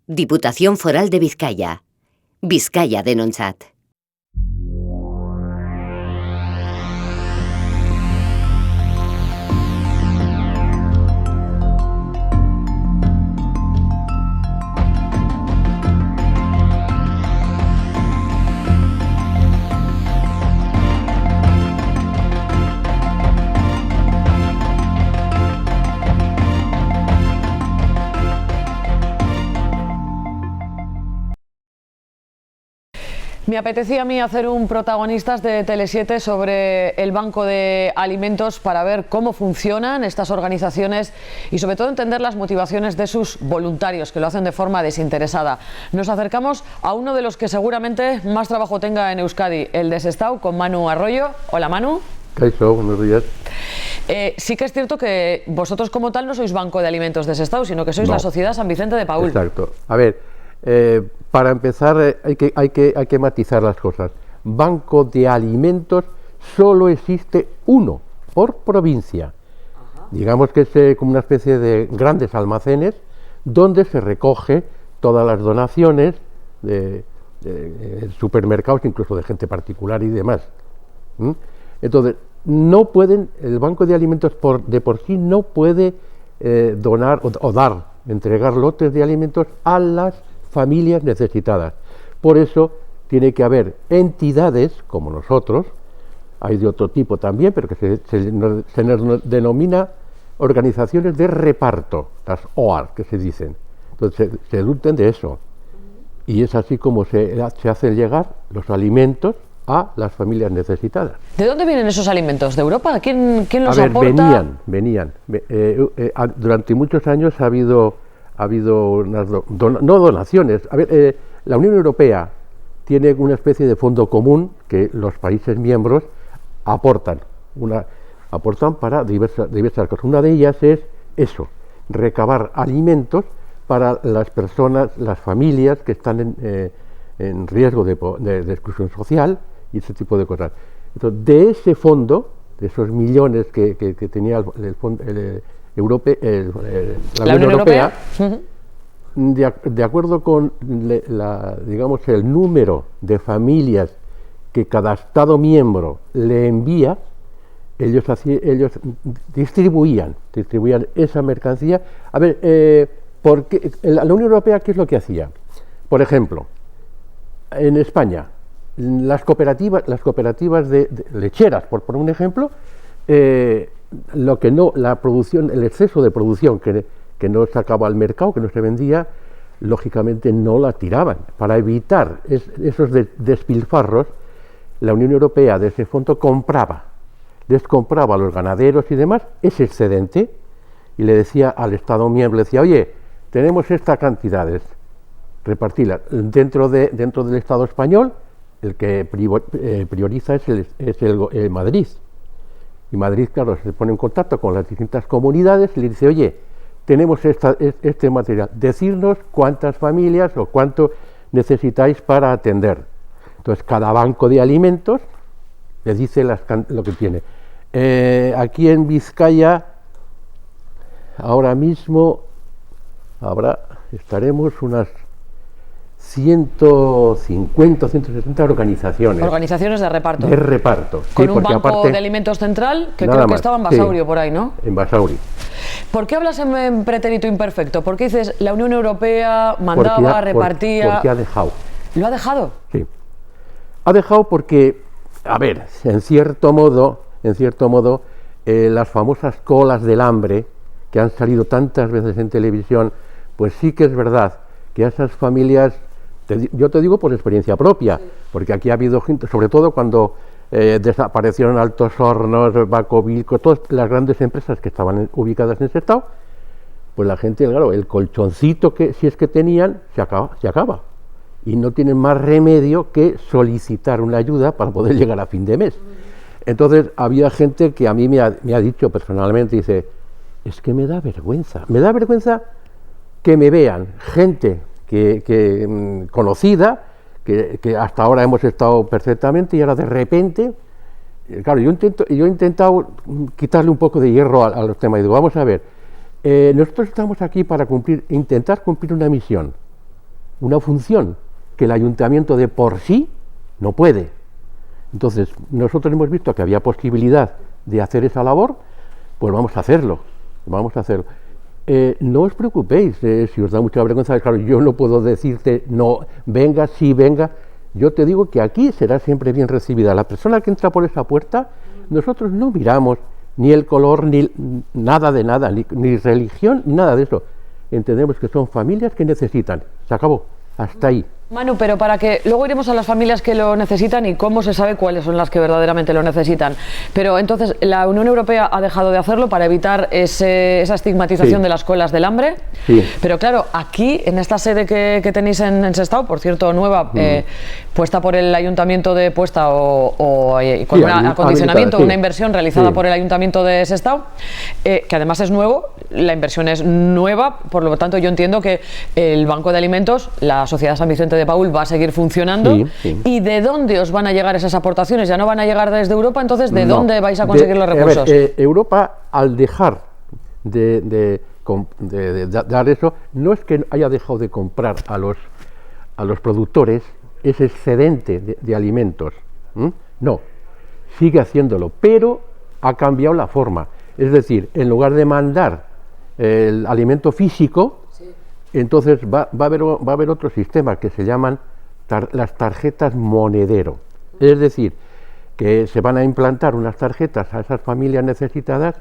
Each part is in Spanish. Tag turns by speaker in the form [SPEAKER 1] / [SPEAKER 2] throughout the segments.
[SPEAKER 1] Diputación Foral de Vizcaya. Vizcaya Denontzat.
[SPEAKER 2] Me apetecía a mí hacer un protagonistas de Tele7 sobre el Banco de Alimentos para ver cómo funcionan estas organizaciones y sobre todo entender las motivaciones de sus voluntarios, que lo hacen de forma desinteresada. Nos acercamos a uno de los que seguramente más trabajo tenga en Euskadi, el de Sestao, con Manu Arroyo. Hola, Manu.
[SPEAKER 3] Kaixo, buenos días.
[SPEAKER 2] Sí que es cierto que vosotros como tal no sois Banco de Alimentos de Sestao, sino que sois la Sociedad San Vicente de Paúl.
[SPEAKER 3] Exacto. A ver, para empezar hay que matizar las cosas. Banco de alimentos solo existe uno por provincia. Ajá. Digamos que es como una especie de grandes almacenes donde se recoge todas las donaciones de supermercados, incluso de gente particular y demás. Entonces, no pueden, el Banco de Alimentos de por sí no puede donar o entregar lotes de alimentos a las familias necesitadas. Por eso tiene que haber entidades como nosotros, hay de otro tipo también, pero que se nos denomina organizaciones de reparto, las OAR que se dicen. Entonces se nutren de eso. Y es así como se hacen llegar los alimentos a las familias necesitadas.
[SPEAKER 2] ¿De dónde vienen esos alimentos? ¿De Europa? ¿Quién los aporta?
[SPEAKER 3] Venían. Durante muchos años ha habido unas no donaciones. A ver, la Unión Europea tiene una especie de fondo común que los países miembros aportan para diversas cosas. Una de ellas es eso, recabar alimentos para las personas, las familias que están en riesgo de exclusión social y ese tipo de cosas. Entonces, de ese fondo, de esos millones que tenía la Unión Europea, de acuerdo con digamos el número de familias que cada Estado miembro le envía, ellos distribuían esa mercancía. A ver, porque la Unión Europea, ¿qué es lo que hacía? Por ejemplo, en España, las cooperativas de lecheras, por poner un ejemplo, la producción, el exceso de producción que no sacaba al mercado, que no se vendía, lógicamente no la tiraban. Para evitar esos despilfarros, la Unión Europea de ese fondo les compraba a los ganaderos y demás ese excedente y le decía al Estado miembro, oye, tenemos estas cantidades, repartirlas. Dentro del Estado español, el que prioriza es el Madrid. Y Madrid, claro, se pone en contacto con las distintas comunidades y le dice, oye, tenemos este material, decirnos cuántas familias o cuánto necesitáis para atender. Entonces, cada banco de alimentos le dice lo que tiene. Aquí en Vizcaya, ahora mismo, estaremos unas 150 o 160 organizaciones.
[SPEAKER 2] Organizaciones de reparto.
[SPEAKER 3] De reparto.
[SPEAKER 2] Con un banco de alimentos central que creo que estaba en Basauri, por ahí, ¿no?
[SPEAKER 3] En Basauri.
[SPEAKER 2] ¿Por qué hablas en pretérito imperfecto? ¿Por qué dices la Unión Europea mandaba, repartía?
[SPEAKER 3] Porque ha dejado.
[SPEAKER 2] ¿Lo ha dejado?
[SPEAKER 3] Sí. Ha dejado porque, a ver, en cierto modo, las famosas colas del hambre que han salido tantas veces en televisión, pues sí que es verdad que a esas familias, yo te digo por experiencia propia, porque aquí ha habido gente, sobre todo cuando desaparecieron Altos Hornos, Bacovilco, todas las grandes empresas que estaban ubicadas en ese estado, pues la gente, claro, el colchoncito que si es que tenían, se acaba. Y no tienen más remedio que solicitar una ayuda para poder llegar a fin de mes. Entonces había gente que a mí me ha dicho personalmente, dice, es que me da vergüenza que me vean gente conocida, que hasta ahora hemos estado perfectamente, y ahora de repente, claro, yo he intentado quitarle un poco de hierro a los temas, y digo, vamos a ver, nosotros estamos aquí para intentar cumplir una misión, una función que el ayuntamiento de por sí no puede. Entonces, nosotros hemos visto que había posibilidad de hacer esa labor, pues vamos a hacerlo, vamos a hacerlo. No os preocupéis, si os da mucha vergüenza, claro, yo no puedo decirte, no, venga, sí, venga. Yo te digo que aquí será siempre bien recibida. La persona que entra por esa puerta, nosotros no miramos ni el color, ni nada de nada, ni religión, ni nada de eso. Entendemos que son familias que necesitan. Se acabó, hasta ahí.
[SPEAKER 2] Manu, pero para que luego iremos a las familias que lo necesitan y cómo se sabe cuáles son las que verdaderamente lo necesitan. Pero entonces, ¿la Unión Europea ha dejado de hacerlo para evitar esa estigmatización de las colas del hambre?
[SPEAKER 3] Sí.
[SPEAKER 2] Pero claro, aquí, en esta sede que tenéis en Sestao, por cierto, nueva, puesta por el Ayuntamiento de Puesta con un acondicionamiento, una inversión realizada por el Ayuntamiento de Sestao, que además es nuevo, la inversión es nueva, por lo tanto yo entiendo que el Banco de Alimentos, la Sociedad San Vicente de Paúl, va a seguir funcionando. ¿Y de dónde os van a llegar esas aportaciones? ¿Ya no van a llegar desde Europa? Entonces, ¿de dónde vais a conseguir los recursos?
[SPEAKER 3] Europa, al dejar de dar eso, no es que haya dejado de comprar a los productores ese excedente de alimentos, no, sigue haciéndolo, pero ha cambiado la forma. Es decir, en lugar de mandar el alimento físico, entonces va a haber otro sistema que se llaman las tarjetas monedero. Es decir, que se van a implantar unas tarjetas a esas familias necesitadas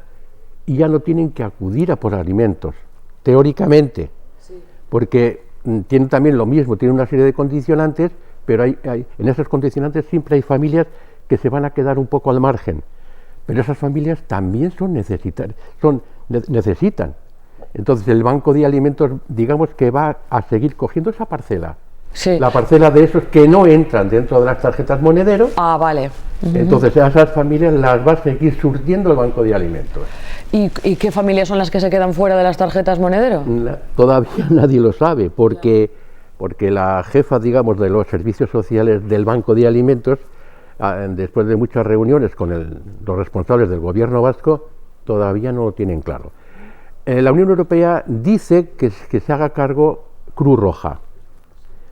[SPEAKER 3] y ya no tienen que acudir a por alimentos, teóricamente, porque tienen también lo mismo, tienen una serie de condicionantes, pero en esos condicionantes siempre hay familias que se van a quedar un poco al margen, pero esas familias también necesitan. Entonces el Banco de Alimentos, digamos que va a seguir cogiendo esa parcela. Sí. La parcela de esos que no entran dentro de las tarjetas monedero.
[SPEAKER 2] Ah, vale.
[SPEAKER 3] Entonces a esas familias las va a seguir surtiendo el Banco de Alimentos.
[SPEAKER 2] ¿Y qué familias son las que se quedan fuera de las tarjetas monedero?
[SPEAKER 3] Todavía nadie lo sabe, porque la jefa, digamos, de los servicios sociales del Banco de Alimentos, después de muchas reuniones con los responsables del gobierno vasco, todavía no lo tienen claro. La Unión Europea dice que se haga cargo Cruz Roja.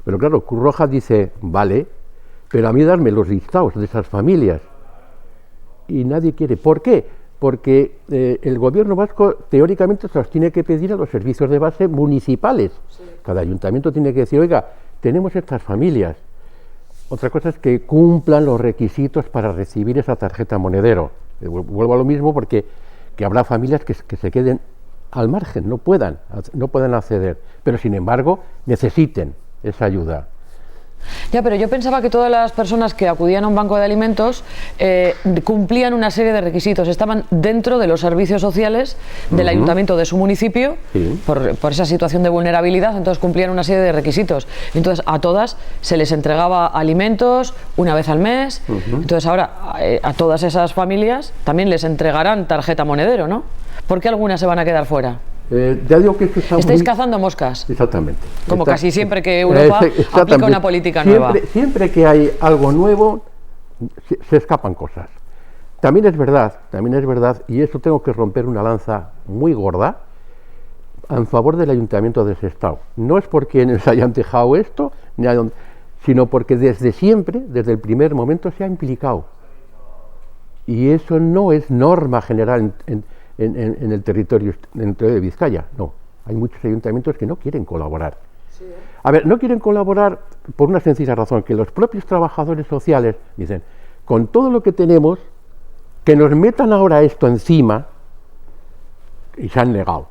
[SPEAKER 3] Pero claro, Cruz Roja dice, vale, pero a mí darme los listados de esas familias. Y nadie quiere. ¿Por qué? Porque el gobierno vasco teóricamente se los tiene que pedir a los servicios de base municipales. Sí. Cada ayuntamiento tiene que decir, oiga, tenemos estas familias. Otra cosa es que cumplan los requisitos para recibir esa tarjeta monedero. Vuelvo a lo mismo porque habrá familias que se queden al margen, no puedan acceder, pero sin embargo necesiten esa ayuda.
[SPEAKER 2] Ya, pero yo pensaba que todas las personas que acudían a un banco de alimentos cumplían una serie de requisitos, estaban dentro de los servicios sociales del ayuntamiento de su municipio, por esa situación de vulnerabilidad, entonces cumplían una serie de requisitos. Entonces a todas se les entregaba alimentos una vez al mes, entonces ahora a todas esas familias también les entregarán tarjeta monedero, ¿no? ¿Por qué algunas se van a quedar fuera?
[SPEAKER 3] Ya digo que esto está
[SPEAKER 2] Estáis cazando moscas.
[SPEAKER 3] Exactamente.
[SPEAKER 2] Como casi siempre que Europa aplica una política nueva.
[SPEAKER 3] Siempre que hay algo nuevo, se escapan cosas. También es verdad, y eso tengo que romper una lanza muy gorda, en favor del Ayuntamiento de Sestao. No es porque nos hayan dejado esto, sino porque desde siempre, desde el primer momento, se ha implicado. Y eso no es norma general en el territorio de Vizcaya, no. Hay muchos ayuntamientos que no quieren colaborar. Sí, A ver, no quieren colaborar por una sencilla razón, que los propios trabajadores sociales dicen, con todo lo que tenemos, que nos metan ahora esto encima, y se han negado.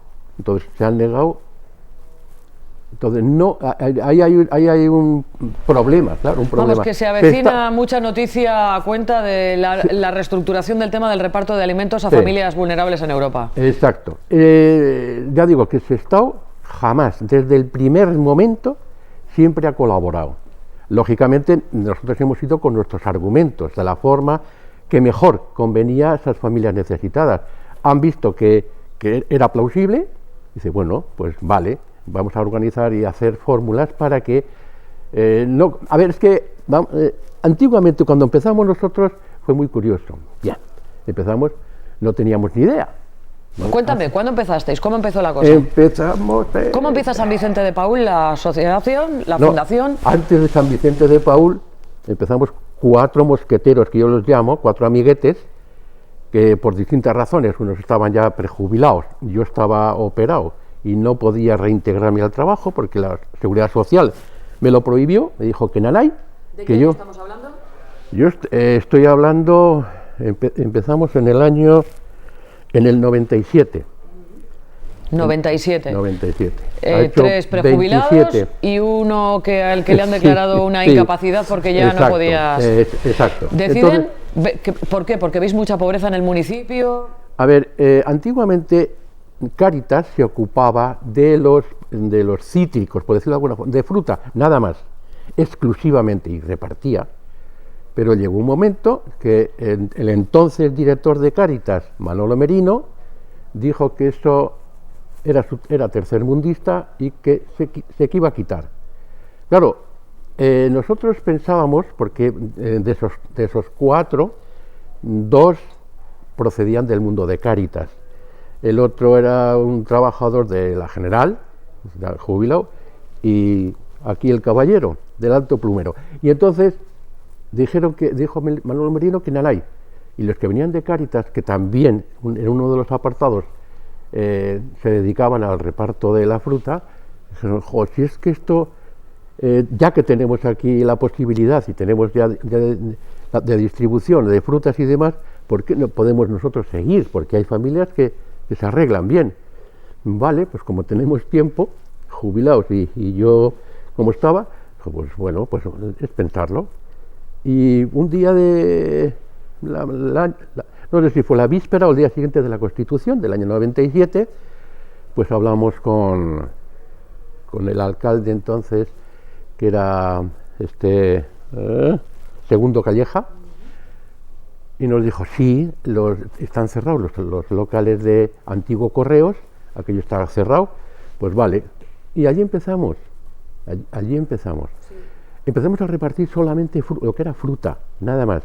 [SPEAKER 3] Entonces, no, ahí hay un problema, claro, un problema.
[SPEAKER 2] Vamos, que se avecina mucha noticia a cuenta de la reestructuración del tema del reparto de alimentos a familias vulnerables en Europa.
[SPEAKER 3] Exacto. Ya digo que Sestao jamás, desde el primer momento, siempre ha colaborado. Lógicamente, nosotros hemos ido con nuestros argumentos, de la forma que mejor convenía a esas familias necesitadas. Han visto que era plausible, dice, bueno, pues vale, vamos a organizar y hacer fórmulas para que no... A ver, es que antiguamente cuando empezamos nosotros fue muy curioso. Ya, empezamos, no teníamos ni idea.
[SPEAKER 2] Cuéntame, ¿cuándo empezasteis? ¿Cómo empezó la cosa?
[SPEAKER 3] Empezamos...
[SPEAKER 2] ¿Cómo empieza San Vicente de Paúl, la asociación, la
[SPEAKER 3] No,
[SPEAKER 2] fundación?
[SPEAKER 3] antes de San Vicente de Paúl empezamos 4 mosqueteros, que yo los llamo, 4 amiguetes, que por distintas razones, unos estaban ya prejubilados, yo estaba operado y no podía reintegrarme al trabajo porque la Seguridad Social me lo prohibió, me dijo que nanay,
[SPEAKER 2] ¿De
[SPEAKER 3] que
[SPEAKER 2] qué
[SPEAKER 3] yo...
[SPEAKER 2] estamos hablando?
[SPEAKER 3] Yo estoy hablando, empezamos en el 97.
[SPEAKER 2] 97.
[SPEAKER 3] 97. Ha hecho
[SPEAKER 2] 3 prejubilados
[SPEAKER 3] 27.
[SPEAKER 2] y uno al que le han declarado una
[SPEAKER 3] Sí,
[SPEAKER 2] incapacidad porque ya
[SPEAKER 3] exacto,
[SPEAKER 2] no podías...
[SPEAKER 3] exacto.
[SPEAKER 2] ¿Deciden?
[SPEAKER 3] Entonces,
[SPEAKER 2] ¿Por qué? ¿Porque veis mucha pobreza en el municipio?
[SPEAKER 3] a ver, antiguamente Cáritas se ocupaba de los cítricos, por decirlo de alguna forma, de fruta, nada más, exclusivamente, y repartía. Pero llegó un momento que el entonces director de Cáritas, Manolo Merino, dijo que eso era tercermundista y que se iba a quitar. Claro, nosotros pensábamos, porque de esos 4, 2 procedían del mundo de Cáritas. El otro era un trabajador de la General, jubilado, y aquí el caballero, del Alto Plumero. Y entonces dijo Manolo Merino que nanay. Y los que venían de Cáritas, que también en uno de los apartados se dedicaban al reparto de la fruta, dijeron, si es que esto, ya que tenemos aquí la posibilidad y tenemos ya de distribución de frutas y demás, ¿por qué no podemos nosotros seguir? Porque hay familias que se arreglan bien. Vale, pues como tenemos tiempo, jubilados y yo como estaba, pues bueno, pues es pensarlo. Y un día no sé si fue la víspera o el día siguiente de la Constitución del año 97, pues hablamos con el alcalde entonces, que era Segundo Calleja, y nos dijo, sí, están cerrados los locales de Antiguo Correos, aquello estaba cerrado, pues vale. Y allí empezamos, allí empezamos. Sí. Empezamos a repartir solamente lo que era fruta, nada más.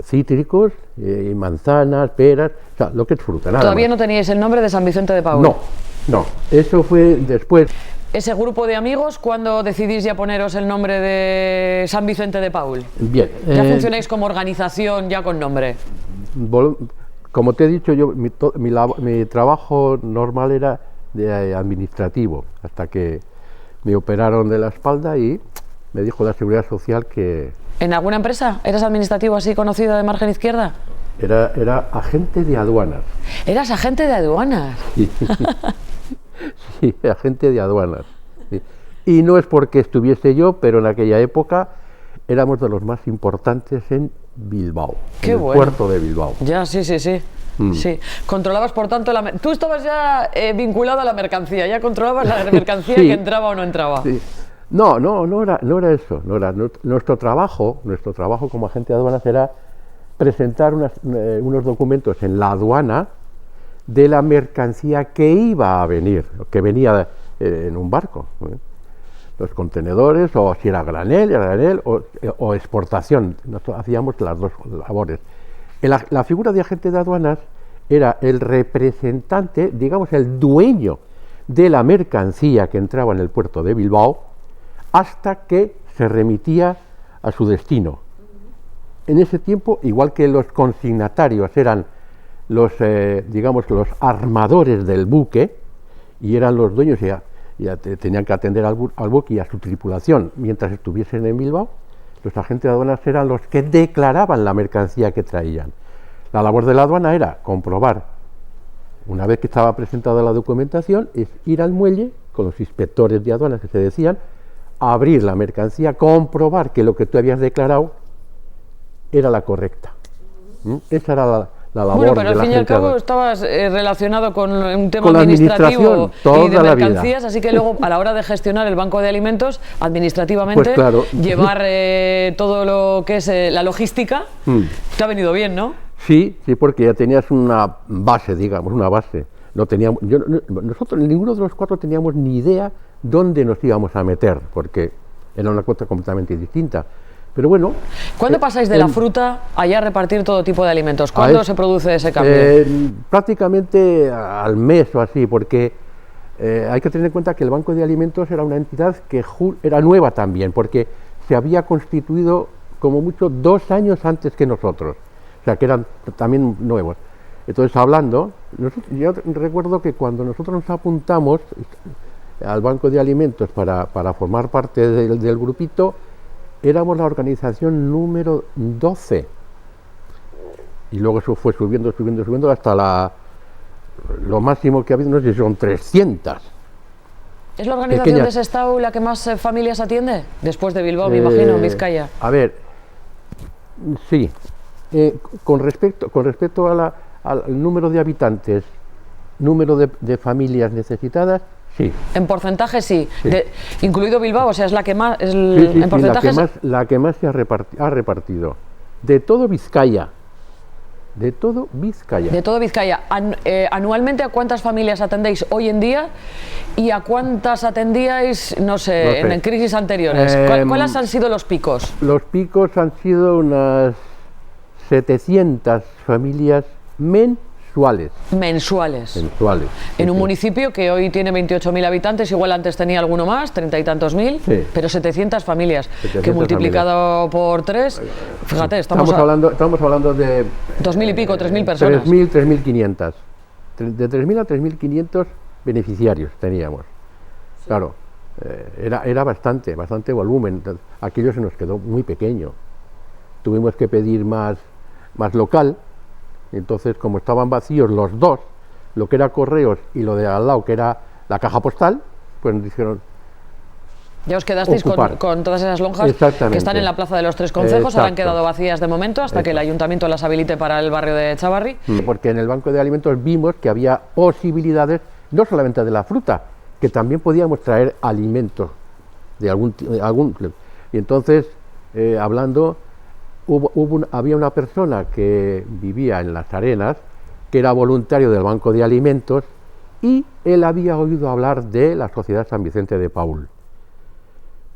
[SPEAKER 3] Cítricos, manzanas, peras, o sea, lo que es fruta, nada
[SPEAKER 2] ¿Todavía
[SPEAKER 3] más.
[SPEAKER 2] no teníais el nombre de San Vicente de Paúl?
[SPEAKER 3] No, eso fue después.
[SPEAKER 2] ¿Ese grupo de amigos, cuándo decidís ya poneros el nombre de San Vicente de Paúl?
[SPEAKER 3] Bien.
[SPEAKER 2] ¿Ya funcionáis como organización ya con nombre?
[SPEAKER 3] Como te he dicho, mi trabajo normal era de administrativo, hasta que me operaron de la espalda y me dijo la Seguridad Social que...
[SPEAKER 2] ¿En alguna empresa? ¿Eras administrativo así conocido de margen izquierda?
[SPEAKER 3] Era agente de aduanas.
[SPEAKER 2] ¿Eras agente de aduanas?
[SPEAKER 3] Sí, sí, agente de aduanas. Sí. Y no es porque estuviese yo, pero en aquella época éramos de los más importantes en Bilbao,
[SPEAKER 2] Qué
[SPEAKER 3] en el
[SPEAKER 2] bueno.
[SPEAKER 3] puerto de Bilbao.
[SPEAKER 2] Ya, sí. Sí. Controlabas, por tanto, tú estabas ya vinculado a la mercancía, ya controlabas la mercancía
[SPEAKER 3] Sí.
[SPEAKER 2] que entraba o no entraba.
[SPEAKER 3] Sí. No era eso. Nuestro trabajo como agente de aduanas era presentar unos documentos en la aduana de la mercancía que iba a venir, que venía en un barco. Los contenedores, o si era granel o exportación. Nosotros hacíamos las dos labores. La figura de agente de aduanas era el representante, digamos, el dueño de la mercancía que entraba en el puerto de Bilbao hasta que se remitía a su destino. En ese tiempo, igual que los consignatarios eran los armadores del buque y eran los dueños, ya tenían que atender al buque y a su tripulación mientras estuviesen en Bilbao, los agentes de aduanas eran los que declaraban la mercancía que traían. La labor de la aduana era comprobar, una vez que estaba presentada la documentación, es ir al muelle con los inspectores de aduanas que se decían, abrir la mercancía, comprobar que lo que tú habías declarado era la correcta. Esa era la labor.
[SPEAKER 2] Bueno, pero
[SPEAKER 3] de
[SPEAKER 2] al
[SPEAKER 3] la
[SPEAKER 2] fin y al
[SPEAKER 3] agente
[SPEAKER 2] cabo
[SPEAKER 3] aduanal.
[SPEAKER 2] estabas relacionado con un tema
[SPEAKER 3] Con la
[SPEAKER 2] administrativo
[SPEAKER 3] administración,
[SPEAKER 2] y de
[SPEAKER 3] toda la
[SPEAKER 2] mercancías,
[SPEAKER 3] vida.
[SPEAKER 2] así que luego a la hora de gestionar el banco de alimentos, administrativamente,
[SPEAKER 3] Pues claro.
[SPEAKER 2] llevar todo lo que es la logística, te ha venido bien, ¿no?
[SPEAKER 3] Sí, porque ya tenías una base, digamos, una base. Nosotros, ninguno de los 4 teníamos ni idea dónde nos íbamos a meter, porque era una cosa completamente distinta. Pero bueno...
[SPEAKER 2] ¿Cuándo pasáis de la fruta a ya repartir todo tipo de alimentos? ¿Cuándo se produce ese cambio?
[SPEAKER 3] Prácticamente al mes o así, porque hay que tener en cuenta que el Banco de Alimentos era una entidad que era nueva también, porque se había constituido como mucho 2 años antes que nosotros, o sea que eran también nuevos. Entonces, hablando, yo recuerdo que cuando nosotros nos apuntamos al Banco de Alimentos para formar parte del grupito, éramos la organización número 12. Y luego eso fue subiendo hasta lo máximo que ha habido, no sé si son 300.
[SPEAKER 2] ¿Es la organización
[SPEAKER 3] pequeñas.
[SPEAKER 2] de Sestao la que más familias atiende? Después de Bilbao, me imagino, en Vizcaya.
[SPEAKER 3] A ver, sí. Con respecto al número de habitantes, número de familias necesitadas, sí.
[SPEAKER 2] En porcentaje sí,
[SPEAKER 3] Sí.
[SPEAKER 2] Incluido Bilbao, o sea, es la que más,
[SPEAKER 3] Sí,
[SPEAKER 2] en porcentaje
[SPEAKER 3] la que más se ha repartido. De todo Vizcaya. De todo Vizcaya.
[SPEAKER 2] de todo Vizcaya. Anualmente, ¿a cuántas familias atendéis hoy en día y a cuántas atendíais, no sé, en crisis anteriores? ¿Cuáles han sido los picos?
[SPEAKER 3] Los picos han sido unas 700 familias mensuales.
[SPEAKER 2] Mensuales. En un
[SPEAKER 3] Sí.
[SPEAKER 2] municipio que hoy tiene 28.000 habitantes, igual antes tenía alguno más, 30 y tantos mil,
[SPEAKER 3] Sí.
[SPEAKER 2] pero 700 familias,
[SPEAKER 3] 700
[SPEAKER 2] que multiplicado por 3, fíjate, estamos
[SPEAKER 3] estamos hablando de
[SPEAKER 2] 2.000 y pico, 3.000 personas.
[SPEAKER 3] 3.000, 3.500. De 3.000 a 3.500 beneficiarios teníamos. Claro, era bastante volumen. Aquello se nos quedó muy pequeño. Tuvimos que pedir más local. Entonces, como estaban vacíos los dos, lo que era correos y lo de al lado, que era la caja postal, pues nos dijeron...
[SPEAKER 2] Ya os quedasteis con todas esas lonjas que están en la Plaza de los Tres Concejos, ahora han quedado vacías de momento hasta que el ayuntamiento las habilite para el barrio de Chavarri.
[SPEAKER 3] Porque en el Banco de Alimentos vimos que había posibilidades, no solamente de la fruta, que también podíamos traer alimentos de algún... Y entonces, hablando... había una persona que vivía en Las Arenas, que era voluntario del Banco de Alimentos, y él había oído hablar de la Sociedad San Vicente de Paúl,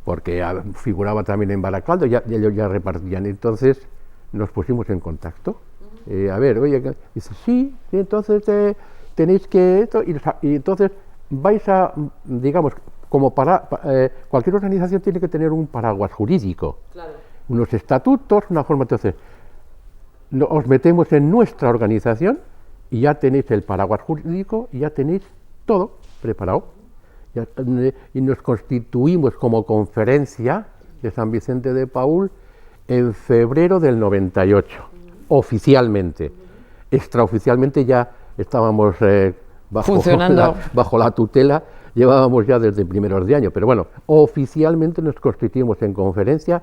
[SPEAKER 3] porque figuraba también en Baracaldo, ellos ya repartían. Entonces nos pusimos en contacto. A ver, oye, dice, sí, entonces tenéis que... y entonces vais a, digamos, como cualquier organización tiene que tener un paraguas jurídico. Claro. Unos estatutos, una forma. Entonces, os metemos en nuestra organización y ya tenéis el paraguas jurídico y ya tenéis todo preparado. Y nos constituimos como conferencia de San Vicente de Paúl en febrero del 98, oficialmente. Extraoficialmente ya estábamos
[SPEAKER 2] funcionando
[SPEAKER 3] bajo la tutela, llevábamos ya desde primeros de año, pero bueno, oficialmente nos constituimos en conferencia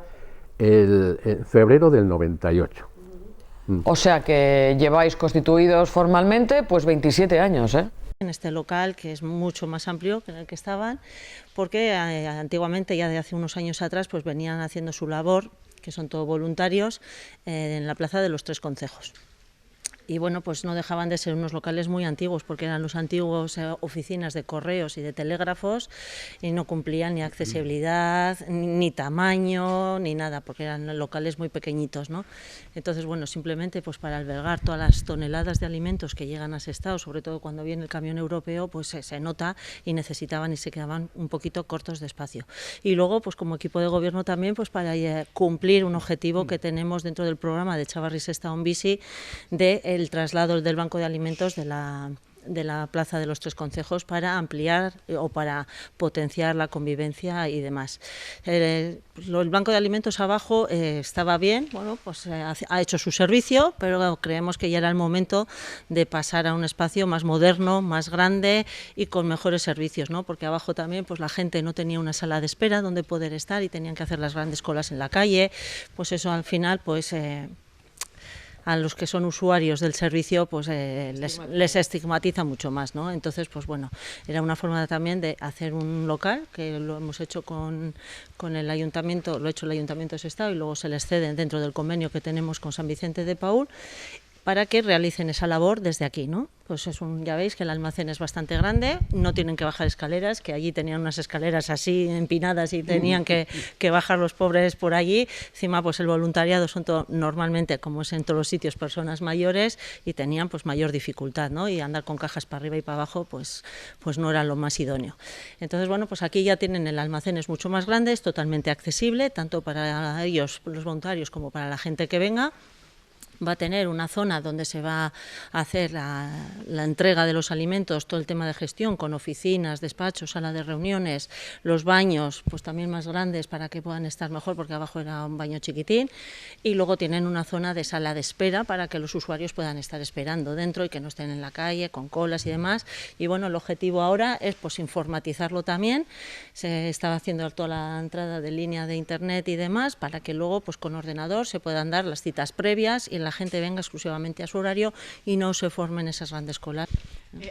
[SPEAKER 3] en febrero del 98.
[SPEAKER 2] O sea que lleváis constituidos formalmente pues 27 años, ¿eh?
[SPEAKER 4] En este local, que es mucho más amplio que en el que estaban, porque antiguamente, ya de hace unos años atrás, pues venían haciendo su labor, que son todos voluntarios, en la Plaza de los Tres Concejos. Y bueno, pues no dejaban de ser unos locales muy antiguos, porque eran los antiguos oficinas de correos y de telégrafos, y no cumplían ni accesibilidad, ni tamaño, ni nada, porque eran locales muy pequeñitos, ¿no? Entonces, bueno, simplemente pues para albergar todas las toneladas de alimentos que llegan a Sestao, sobre todo cuando viene el camión europeo, pues se nota y necesitaban y se quedaban un poquito cortos de espacio. Y luego, pues como equipo de gobierno también, pues para cumplir un objetivo que tenemos dentro del programa de Chavarri Sestao Bizi, de el traslado del Banco de Alimentos de la Plaza de los Tres Concejos para ampliar o para potenciar la convivencia y demás. El Banco de Alimentos abajo estaba bien, bueno, pues ha hecho su servicio, pero creemos que ya era el momento de pasar a un espacio más moderno, más grande y con mejores servicios, ¿no? Porque abajo también pues la gente no tenía una sala de espera donde poder estar y tenían que hacer las grandes colas en la calle, pues eso al final pues... a los que son usuarios del servicio pues les estigmatiza mucho más, ¿no? Entonces, pues bueno, era una forma también de hacer un local, que lo hemos hecho con el ayuntamiento, lo ha hecho el Ayuntamiento de Sestao y luego se les cede dentro del convenio que tenemos con San Vicente de Paúl, para que realicen esa labor desde aquí, ¿no? Pues ya veis que el almacén es bastante grande, no tienen que bajar escaleras, que allí tenían unas escaleras así empinadas y tenían que bajar los pobres por allí. Encima, pues el voluntariado son normalmente, como es en todos los sitios, personas mayores y tenían pues mayor dificultad, ¿no? Y andar con cajas para arriba y para abajo pues no era lo más idóneo. Entonces, bueno, pues aquí ya tienen el almacén, es mucho más grande, es totalmente accesible, tanto para ellos, los voluntarios, como para la gente que venga. Va a tener una zona donde se va a hacer la entrega de los alimentos, todo el tema de gestión, con oficinas, despachos, sala de reuniones, los baños, pues también más grandes para que puedan estar mejor, porque abajo era un baño chiquitín, y luego tienen una zona de sala de espera para que los usuarios puedan estar esperando dentro y que no estén en la calle con colas y demás. Y bueno, el objetivo ahora es pues informatizarlo también. Se estaba haciendo toda la entrada de línea de internet y demás para que luego pues con ordenador se puedan dar las citas previas y la gente venga exclusivamente a su horario y no se formen esas grandes colas.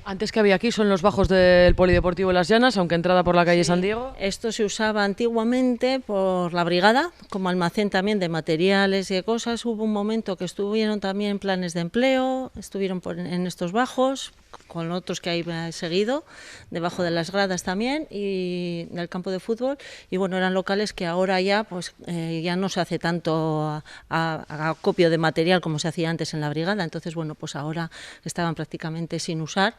[SPEAKER 2] Antes que había aquí son los bajos del Polideportivo Las Llanas, aunque entrada por la calle San Diego.
[SPEAKER 4] Esto se usaba antiguamente por la brigada, como almacén también de materiales y de cosas. Hubo un momento que estuvieron también planes de empleo, estuvieron en estos bajos, con otros que hay seguido, debajo de las gradas también y del campo de fútbol, y bueno, eran locales que ahora ya pues ya no se hace tanto a acopio de material como se hacía antes en la brigada. Entonces bueno, pues ahora estaban prácticamente sin usar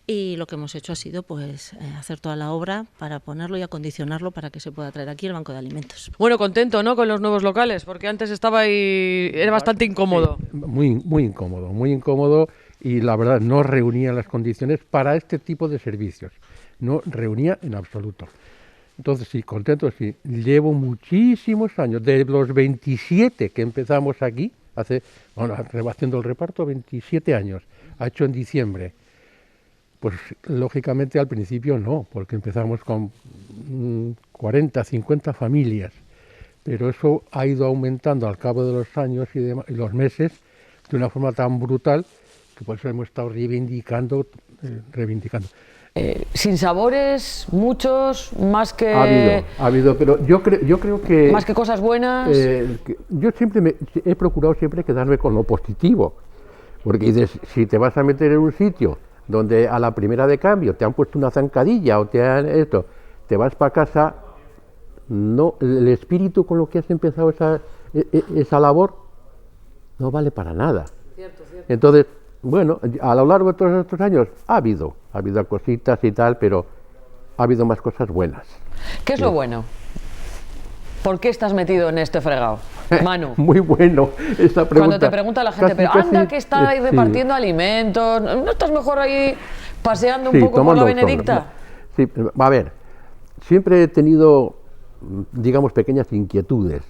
[SPEAKER 4] y lo que hemos hecho ha sido pues hacer toda la obra para ponerlo y acondicionarlo para que se pueda traer aquí el banco de alimentos.
[SPEAKER 2] Bueno, contento, ¿no?, con los nuevos locales, porque antes estaba y era bastante incómodo.
[SPEAKER 3] Sí, muy incómodo, y la verdad no reunía las condiciones para este tipo de servicios, no reunía en absoluto. Entonces sí, contento, sí. Llevo muchísimos años, de los 27 que empezamos aquí, haciendo el reparto, 27 años, ha hecho en diciembre. Pues lógicamente al principio no, porque empezamos con 40, 50 familias, pero eso ha ido aumentando al cabo de los años y los meses de una forma tan brutal que por eso hemos estado reivindicando.
[SPEAKER 2] Sinsabores, muchos, más que...
[SPEAKER 3] Ha habido, pero yo creo que...
[SPEAKER 2] Más que cosas buenas...
[SPEAKER 3] yo siempre he procurado siempre quedarme con lo positivo, porque dices, si te vas a meter en un sitio donde a la primera de cambio te han puesto una zancadilla o te vas para casa, no, el espíritu con lo que has empezado esa labor no vale para nada.
[SPEAKER 2] Cierto.
[SPEAKER 3] Entonces, bueno, a lo largo de todos estos años ha habido cositas y tal, pero ha habido más cosas buenas.
[SPEAKER 2] ¿Qué es lo bueno? ¿Por qué estás metido en este fregado, Manu?
[SPEAKER 3] Muy bueno esta pregunta.
[SPEAKER 2] Cuando te pregunta la gente, pero anda que está ahí repartiendo alimentos, ¿no estás mejor ahí paseando un poco por la Benedicta?
[SPEAKER 3] Sí, a ver, siempre he tenido, digamos, pequeñas inquietudes.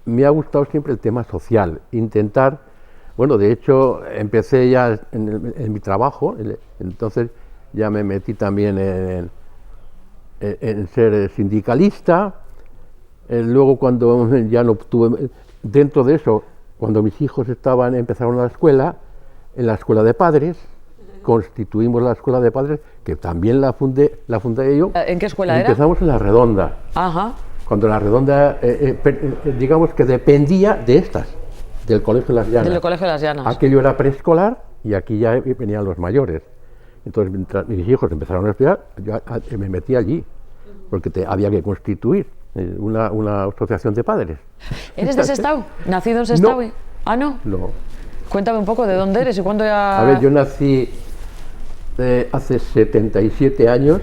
[SPEAKER 3] Me ha gustado siempre el tema social, intentar... Bueno, de hecho, empecé ya en mi trabajo, entonces ya me metí también en ser sindicalista. Luego, cuando ya no tuve, dentro de eso, cuando mis hijos empezaron la escuela, en la escuela de padres, constituimos la escuela de padres, que también la fundé yo.
[SPEAKER 2] ¿En qué escuela era?
[SPEAKER 3] Empezamos en La Redonda.
[SPEAKER 2] Ajá.
[SPEAKER 3] Cuando La Redonda, digamos que dependía de estas. Del Colegio de Las Llanas.
[SPEAKER 2] Del Colegio de Las Llanas.
[SPEAKER 3] Aquello era preescolar y aquí ya venían los mayores. Entonces, mientras mis hijos empezaron a estudiar, yo me metí allí, porque había que constituir una asociación de padres.
[SPEAKER 2] ¿Eres de Sestao? ¿Nacido en Sestao?
[SPEAKER 3] No.
[SPEAKER 2] ¿Ah, no?
[SPEAKER 3] No.
[SPEAKER 2] Cuéntame un poco de dónde eres y cuándo ya...
[SPEAKER 3] A ver, yo nací hace 77 años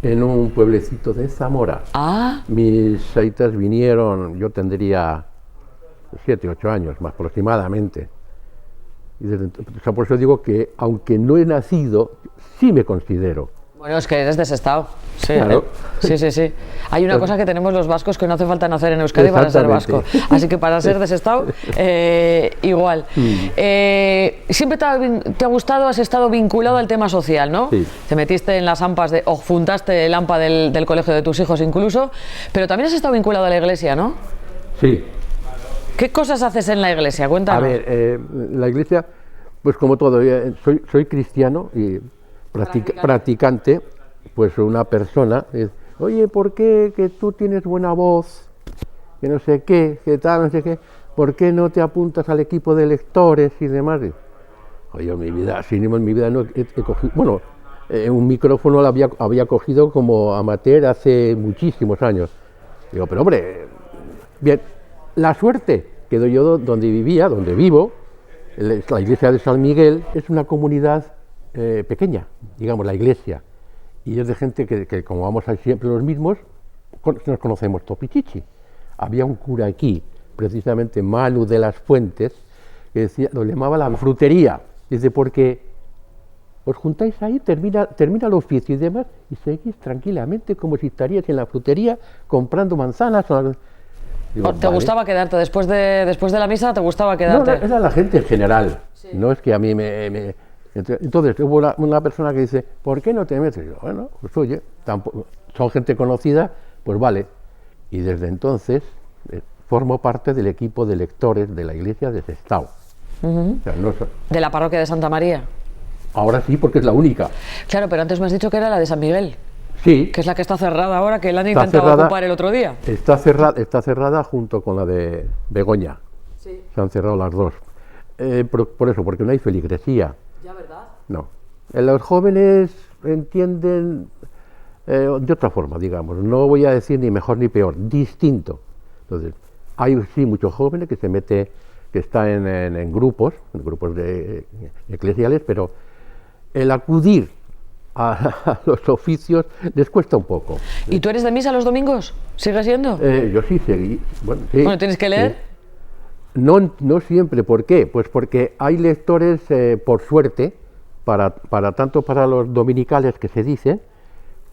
[SPEAKER 3] en un pueblecito de Zamora.
[SPEAKER 2] Ah.
[SPEAKER 3] Mis aitas vinieron, yo tendría 7, 8 años más aproximadamente. Por eso digo que, aunque no he nacido, sí me considero.
[SPEAKER 2] Bueno, es que eres de Sestao. Sí,
[SPEAKER 3] claro.
[SPEAKER 2] Sí. Hay una cosa que tenemos los vascos que no hace falta nacer en Euskadi para ser vasco. Así que para ser de Sestao, igual. Siempre te ha gustado, has estado vinculado al tema social, ¿no?
[SPEAKER 3] Sí.
[SPEAKER 2] Te metiste en las AMPAs, o fundaste el AMPA del colegio de tus hijos incluso, pero también has estado vinculado a la iglesia, ¿no?
[SPEAKER 3] Sí.
[SPEAKER 2] ¿Qué cosas haces en la iglesia? Cuéntanos.
[SPEAKER 3] A ver, la iglesia, pues como todo, soy cristiano y practicante, pues una persona, oye, ¿por qué que tú tienes buena voz? Que no sé qué, que tal, no sé qué. ¿por qué no te apuntas al equipo de lectores y demás? Digo, oye, en mi vida, sinónimo en mi vida no he cogido, bueno, un micrófono lo había cogido como amateur hace muchísimos años. Digo, pero hombre, bien, la suerte que doy yo donde vivía, donde vivo, la iglesia de San Miguel es una comunidad pequeña, digamos, la iglesia, y es de gente que como vamos a siempre los mismos, nos conocemos topichichi. Había un cura aquí, precisamente Manu de las Fuentes, que decía, lo llamaba la frutería, dice, porque os juntáis ahí, termina el oficio y demás, y seguís tranquilamente como si estaríais en la frutería comprando manzanas. Digo,
[SPEAKER 2] ¿Te gustaba quedarte después de la misa? ¿Te gustaba quedarte?
[SPEAKER 3] No, era la gente en general, sí. No es que a mí Entonces hubo una persona que dice, ¿por qué no te metes? Y yo, bueno, pues oye, son gente conocida, pues vale. Y desde entonces formo parte del equipo de lectores de la iglesia de Sestao. O sea,
[SPEAKER 2] ¿De la parroquia de Santa María?
[SPEAKER 3] Ahora sí, porque es la única.
[SPEAKER 2] Claro, pero antes me has dicho que era la de San Miguel.
[SPEAKER 3] Sí.
[SPEAKER 2] Que es la que está cerrada ahora, que la han intentado ocupar el otro día.
[SPEAKER 3] Está cerrada junto con la de Begoña.
[SPEAKER 2] Sí.
[SPEAKER 3] Se han cerrado las dos. Por eso, porque no hay feligresía.
[SPEAKER 2] Ya, ¿verdad?
[SPEAKER 3] No. Los jóvenes entienden de otra forma, digamos. No voy a decir ni mejor ni peor, distinto. Entonces, hay sí muchos jóvenes que están en grupos eclesiales, pero el acudir a los oficios les cuesta un poco.
[SPEAKER 2] ¿Y tú eres de misa los domingos? ¿Sigues siendo?
[SPEAKER 3] Yo sí seguí. Bueno, sí,
[SPEAKER 2] bueno, ¿tienes que leer?
[SPEAKER 3] Sí. No siempre. ¿Por qué? Pues porque hay lectores, por suerte, tanto para los dominicales que se dicen,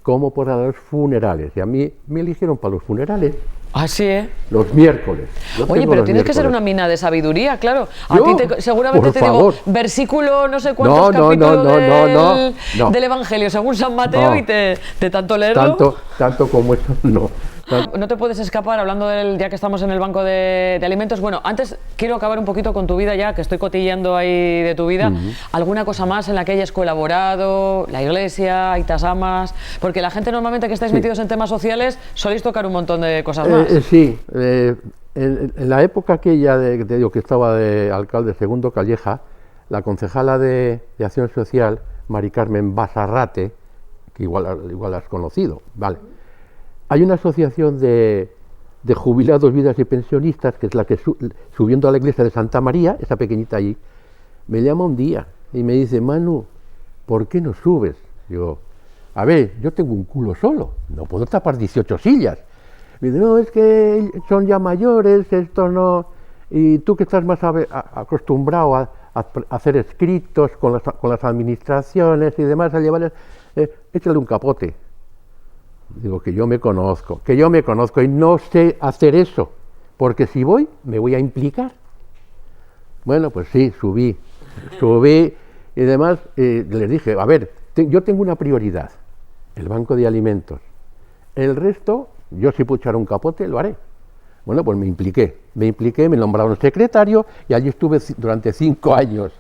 [SPEAKER 3] como para los funerales. Y a mí me eligieron para los funerales.
[SPEAKER 2] Ah, sí, ¿eh?
[SPEAKER 3] Los miércoles.
[SPEAKER 2] Oye, pero tienes que ser una mina de sabiduría, claro. A ti seguramente te digo, versículo no sé cuántos capítulos del Evangelio según San Mateo y de tanto leerlo.
[SPEAKER 3] Tanto como eso, no.
[SPEAKER 2] No te puedes escapar, hablando ya que estamos en el banco de alimentos. Bueno, antes quiero acabar un poquito con tu vida ya, que estoy cotilleando ahí de tu vida. ¿Alguna cosa más en la que hayas colaborado? La iglesia, Aitas Amas, porque la gente normalmente que estáis metidos en temas sociales soléis tocar un montón de cosas más.
[SPEAKER 3] Sí, en la época aquella que estaba de alcalde Segundo Calleja, la concejala de Acción Social, Mari Carmen Basarrate, que igual has conocido, vale. Hay una asociación de jubilados, viudas y pensionistas, que es la que subiendo a la iglesia de Santa María, esa pequeñita allí, me llama un día y me dice, Manu, ¿por qué no subes? Digo, a ver, yo tengo un culo solo, no puedo tapar 18 sillas. Me dice, no, es que son ya mayores, esto no... Y tú que estás más acostumbrado a hacer escritos con las administraciones y demás, a llevarles, échale un capote. Digo, que yo me conozco y no sé hacer eso, porque si voy, me voy a implicar. Bueno, pues sí, subí y demás, les dije, a ver, yo tengo una prioridad, el banco de alimentos. El resto, yo si puedo echar un capote, lo haré. Bueno, pues me impliqué, me nombraron secretario y allí estuve durante 5 años.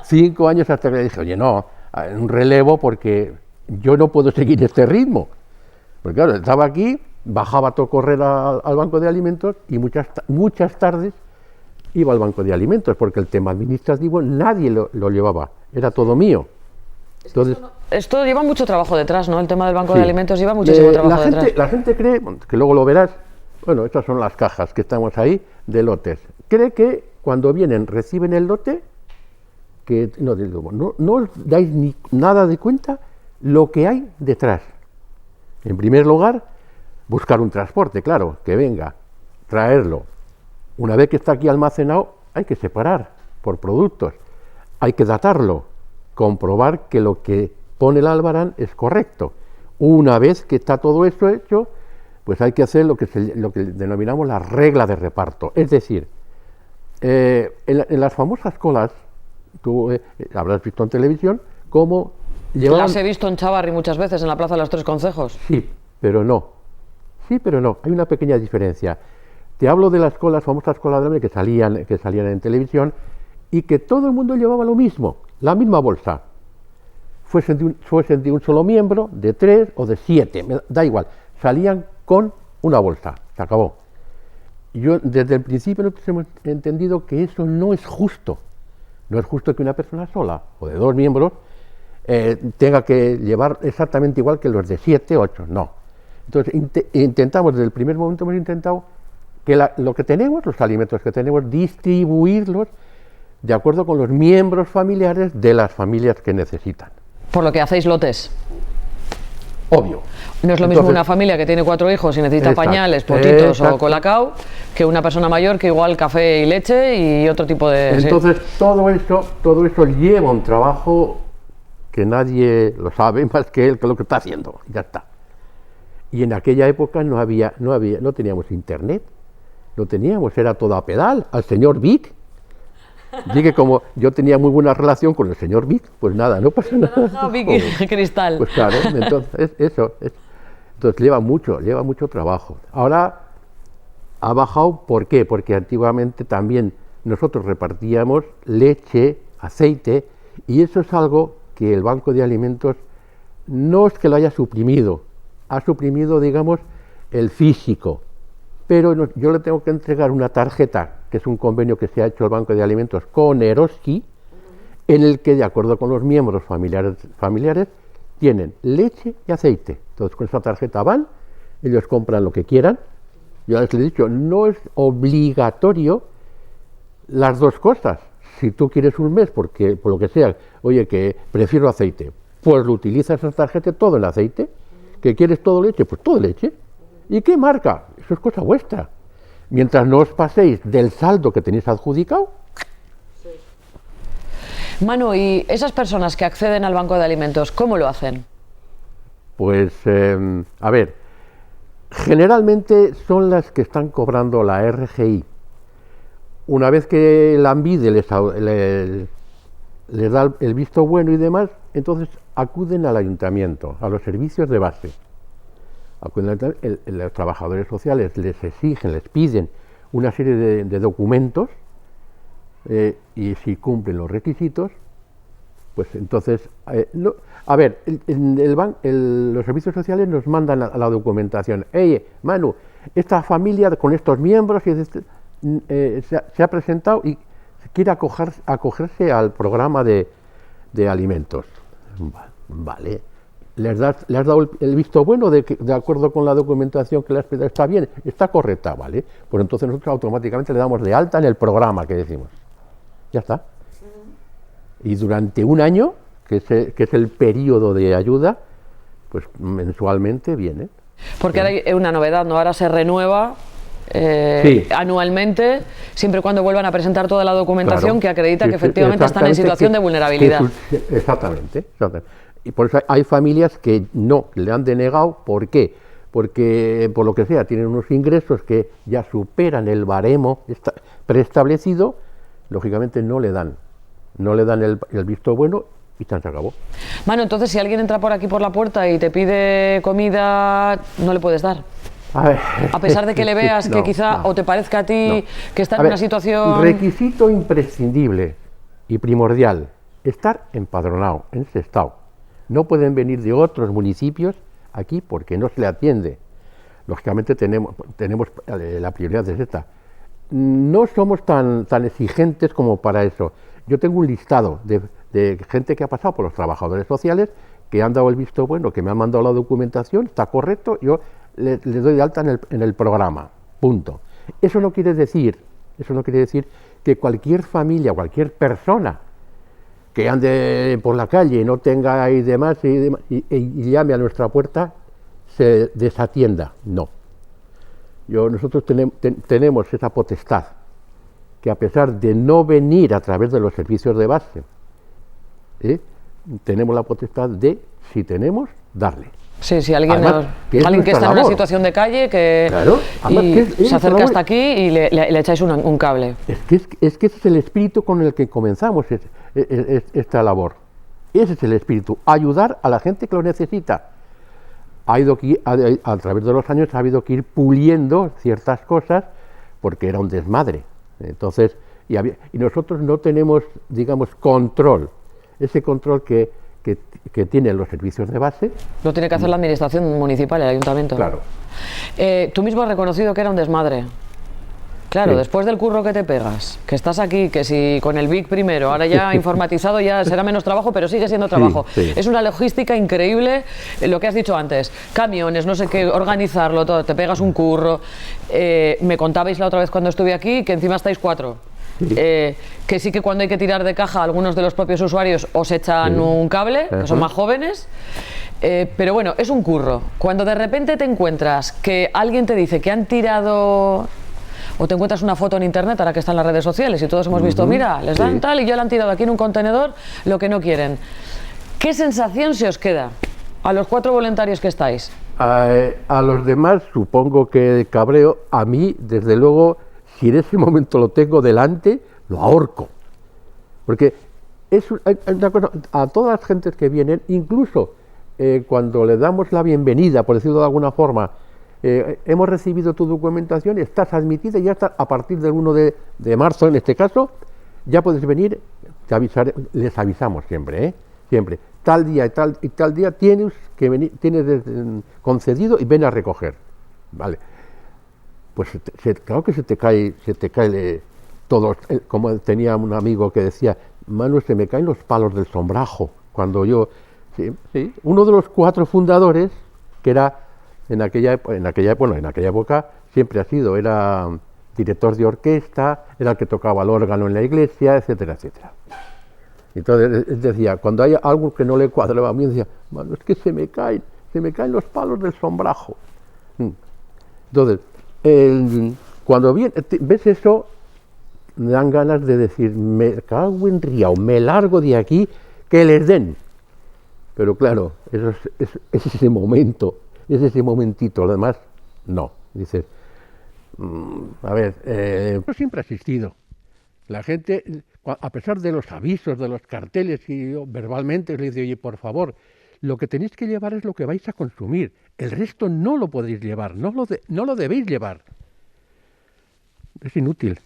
[SPEAKER 3] 5 años hasta que le dije, oye, no, un relevo porque yo no puedo seguir este ritmo. Porque claro, estaba aquí, bajaba todo correr al banco de alimentos y muchas tardes iba al banco de alimentos, porque el tema administrativo nadie lo llevaba, era todo mío. Entonces,
[SPEAKER 2] esto lleva mucho trabajo detrás, ¿no? El tema del banco de alimentos lleva muchísimo trabajo detrás.
[SPEAKER 3] La gente cree, que luego lo verás, bueno, estas son las cajas que estamos ahí de lotes. Cree que cuando reciben el lote, que no os dais ni nada de cuenta lo que hay detrás. En primer lugar, buscar un transporte, claro, que venga, traerlo. Una vez que está aquí almacenado, hay que separar por productos, hay que datarlo, comprobar que lo que pone el albarán es correcto. Una vez que está todo esto hecho, pues hay que hacer lo que denominamos la regla de reparto. Es decir, en las famosas colas, tú habrás visto en televisión, cómo llevaban...
[SPEAKER 2] Las he visto en Chavarri muchas veces, en la Plaza de los Tres Concejos.
[SPEAKER 3] Sí, pero no. Hay una pequeña diferencia. Te hablo de las famosas colas de hambre que salían en televisión y que todo el mundo llevaba lo mismo, la misma bolsa. Fuesen de un solo miembro, de 3 o de 7, da igual. Salían con una bolsa, se acabó. yo desde el principio nosotros hemos entendido que eso no es justo. No es justo que una persona sola o de 2 miembros tenga que llevar exactamente igual que los de 7, 8, no. Entonces intentamos, desde el primer momento hemos intentado que lo que tenemos, los alimentos que tenemos, distribuirlos de acuerdo con los miembros familiares de las familias que necesitan.
[SPEAKER 2] Por lo que hacéis lotes.
[SPEAKER 3] Obvio.
[SPEAKER 2] No es lo mismo una familia que tiene 4 hijos y necesita pañales, potitos o colacao, que una persona mayor que igual café y leche y otro tipo de...
[SPEAKER 3] Entonces todo eso lleva un trabajo que nadie lo sabe más que él, que es lo que está haciendo, ya está. Y en aquella época no teníamos internet, era todo a pedal, al señor Vic. Dije, como yo tenía muy buena relación con el señor Vic, pues nada, no pasa nada.
[SPEAKER 2] Vic Cristal.
[SPEAKER 3] Pues claro, entonces entonces lleva mucho trabajo. Ahora ha bajado, ¿por qué? Porque antiguamente también nosotros repartíamos leche, aceite, y eso es algo que el Banco de Alimentos no es que lo haya suprimido, ha suprimido, digamos, el físico, pero yo le tengo que entregar una tarjeta, que es un convenio que se ha hecho el Banco de Alimentos con Eroski, en el que, de acuerdo con los miembros familiares tienen leche y aceite. Entonces, con esa tarjeta van, ellos compran lo que quieran. Yo les he dicho, no es obligatorio las 2 cosas. Si tú quieres un mes, porque por lo que sea, oye, que prefiero aceite, pues lo utilizas esa tarjeta todo en aceite. ¿Que quieres todo leche? Pues todo leche. ¿Y qué marca? Eso es cosa vuestra. Mientras no os paséis del saldo que tenéis adjudicado.
[SPEAKER 2] Manu, ¿y esas personas que acceden al Banco de Alimentos, cómo lo hacen?
[SPEAKER 3] Pues, a ver, generalmente son las que están cobrando la RGI. Una vez que la ANVIDE les da el visto bueno y demás, entonces acuden al ayuntamiento, a los servicios de base. Los trabajadores sociales les exigen, les piden una serie de documentos, y si cumplen los requisitos, pues entonces, los servicios sociales nos mandan la documentación. Oye, Manu, esta familia con estos miembros se ha presentado y quiere acogerse al programa de alimentos. Vale. ¿Les has dado el visto bueno de acuerdo con la documentación que les has pedido? Está bien, está correcta, ¿vale? Pues entonces nosotros automáticamente le damos de alta en el programa que decimos. Ya está. Y durante un año, que es el periodo de ayuda, pues mensualmente viene.
[SPEAKER 2] Porque ahora hay una novedad, ¿no? Ahora se renueva anualmente, siempre y cuando vuelvan a presentar toda la documentación que acredita que efectivamente están en situación de vulnerabilidad.
[SPEAKER 3] Exactamente. Y por eso hay familias que no le han denegado. ¿Por qué? Porque, por lo que sea, tienen unos ingresos que ya superan el baremo preestablecido, lógicamente no le dan el visto bueno y se acabó.
[SPEAKER 2] Manu, entonces si alguien entra por aquí por la puerta y te pide comida, no le puedes dar. A pesar de que le veas que quizá o te parezca a ti que está en una situación...
[SPEAKER 3] Requisito imprescindible y primordial, estar empadronado en ese estado. No pueden venir de otros municipios aquí porque no se le atiende. Lógicamente tenemos la prioridad es esta. No somos tan exigentes como para eso. Yo tengo un listado de gente que ha pasado por los trabajadores sociales, que han dado el visto bueno, que me han mandado la documentación, está correcto, yo les doy de alta en el programa, punto. Eso no quiere decir que cualquier familia, cualquier persona que ande por la calle y no tenga y demás y llame a nuestra puerta, se desatienda. No. Nosotros tenemos esa potestad, que a pesar de no venir a través de los servicios de base, tenemos la potestad de, si tenemos, darle.
[SPEAKER 2] Sí, si alguien que está en una situación de calle se acerca hasta aquí y le echáis un cable.
[SPEAKER 3] Es que ese es el espíritu con el que comenzamos esta labor. Ese es el espíritu, ayudar a la gente que lo necesita. A través de los años ha habido que ir puliendo ciertas cosas porque era un desmadre. Entonces, y nosotros no tenemos, digamos, control. Ese control que tienen los servicios de base.
[SPEAKER 2] Lo tiene que hacer la administración municipal, el ayuntamiento.
[SPEAKER 3] Claro.
[SPEAKER 2] Tú mismo has reconocido que era un desmadre. Claro,
[SPEAKER 3] Sí.
[SPEAKER 2] después del curro que te pegas, que estás aquí, que si con el BIC primero, ahora ya informatizado ya será menos trabajo, pero sigue siendo trabajo.
[SPEAKER 3] sí.
[SPEAKER 2] Es una logística increíble, lo que has dicho antes, camiones, no sé qué, organizarlo todo, te pegas un curro. Me contabais la otra vez cuando estuve aquí que encima estáis 4. Que sí que cuando hay que tirar de caja algunos de los propios usuarios os echan
[SPEAKER 3] Sí.
[SPEAKER 2] un cable, que son
[SPEAKER 3] Ajá.
[SPEAKER 2] más jóvenes. Pero bueno, es un curro. Cuando de repente te encuentras que alguien te dice que han tirado, o te encuentras una foto en internet, ahora que están las redes sociales y todos hemos visto, mira, les dan
[SPEAKER 3] Sí.
[SPEAKER 2] tal y ya le han tirado aquí en un contenedor lo que no quieren. ¿Qué sensación se os queda a los 4 voluntarios que estáis?
[SPEAKER 3] A los demás supongo que cabreo, a mí desde luego, si en ese momento lo tengo delante, lo ahorco. Porque es una cosa, a todas las gentes que vienen, incluso cuando le damos la bienvenida, por decirlo de alguna forma, hemos recibido tu documentación, estás admitida y ya está, a partir del 1 de marzo, en este caso, ya puedes venir, te avisaré, les avisamos siempre, siempre, tal día y tal día tienes que venir, concedido y ven a recoger, ¿vale? Pues claro que se te cae todo, como tenía un amigo que decía, Manu, se me caen los palos del sombrajo, cuando yo, sí, uno de los 4 fundadores, que era en aquella época siempre ha sido, era director de orquesta, era el que tocaba el órgano en la iglesia, etcétera, etcétera. Entonces él decía, cuando hay algo que no le cuadraba a mí, decía, Manu, es que se me caen los palos del sombrajo. Entonces, cuando ves eso, me dan ganas de decir, me cago en Riao, me largo de aquí, que les den. Pero claro, es ese momento, es ese momentito, lo demás, no. Dices, a ver, yo siempre he asistido. La gente, a pesar de los avisos, de los carteles, y yo verbalmente les digo, oye, por favor, lo que tenéis que llevar es lo que vais a consumir. El resto no lo podéis llevar, no lo debéis llevar. Es inútil,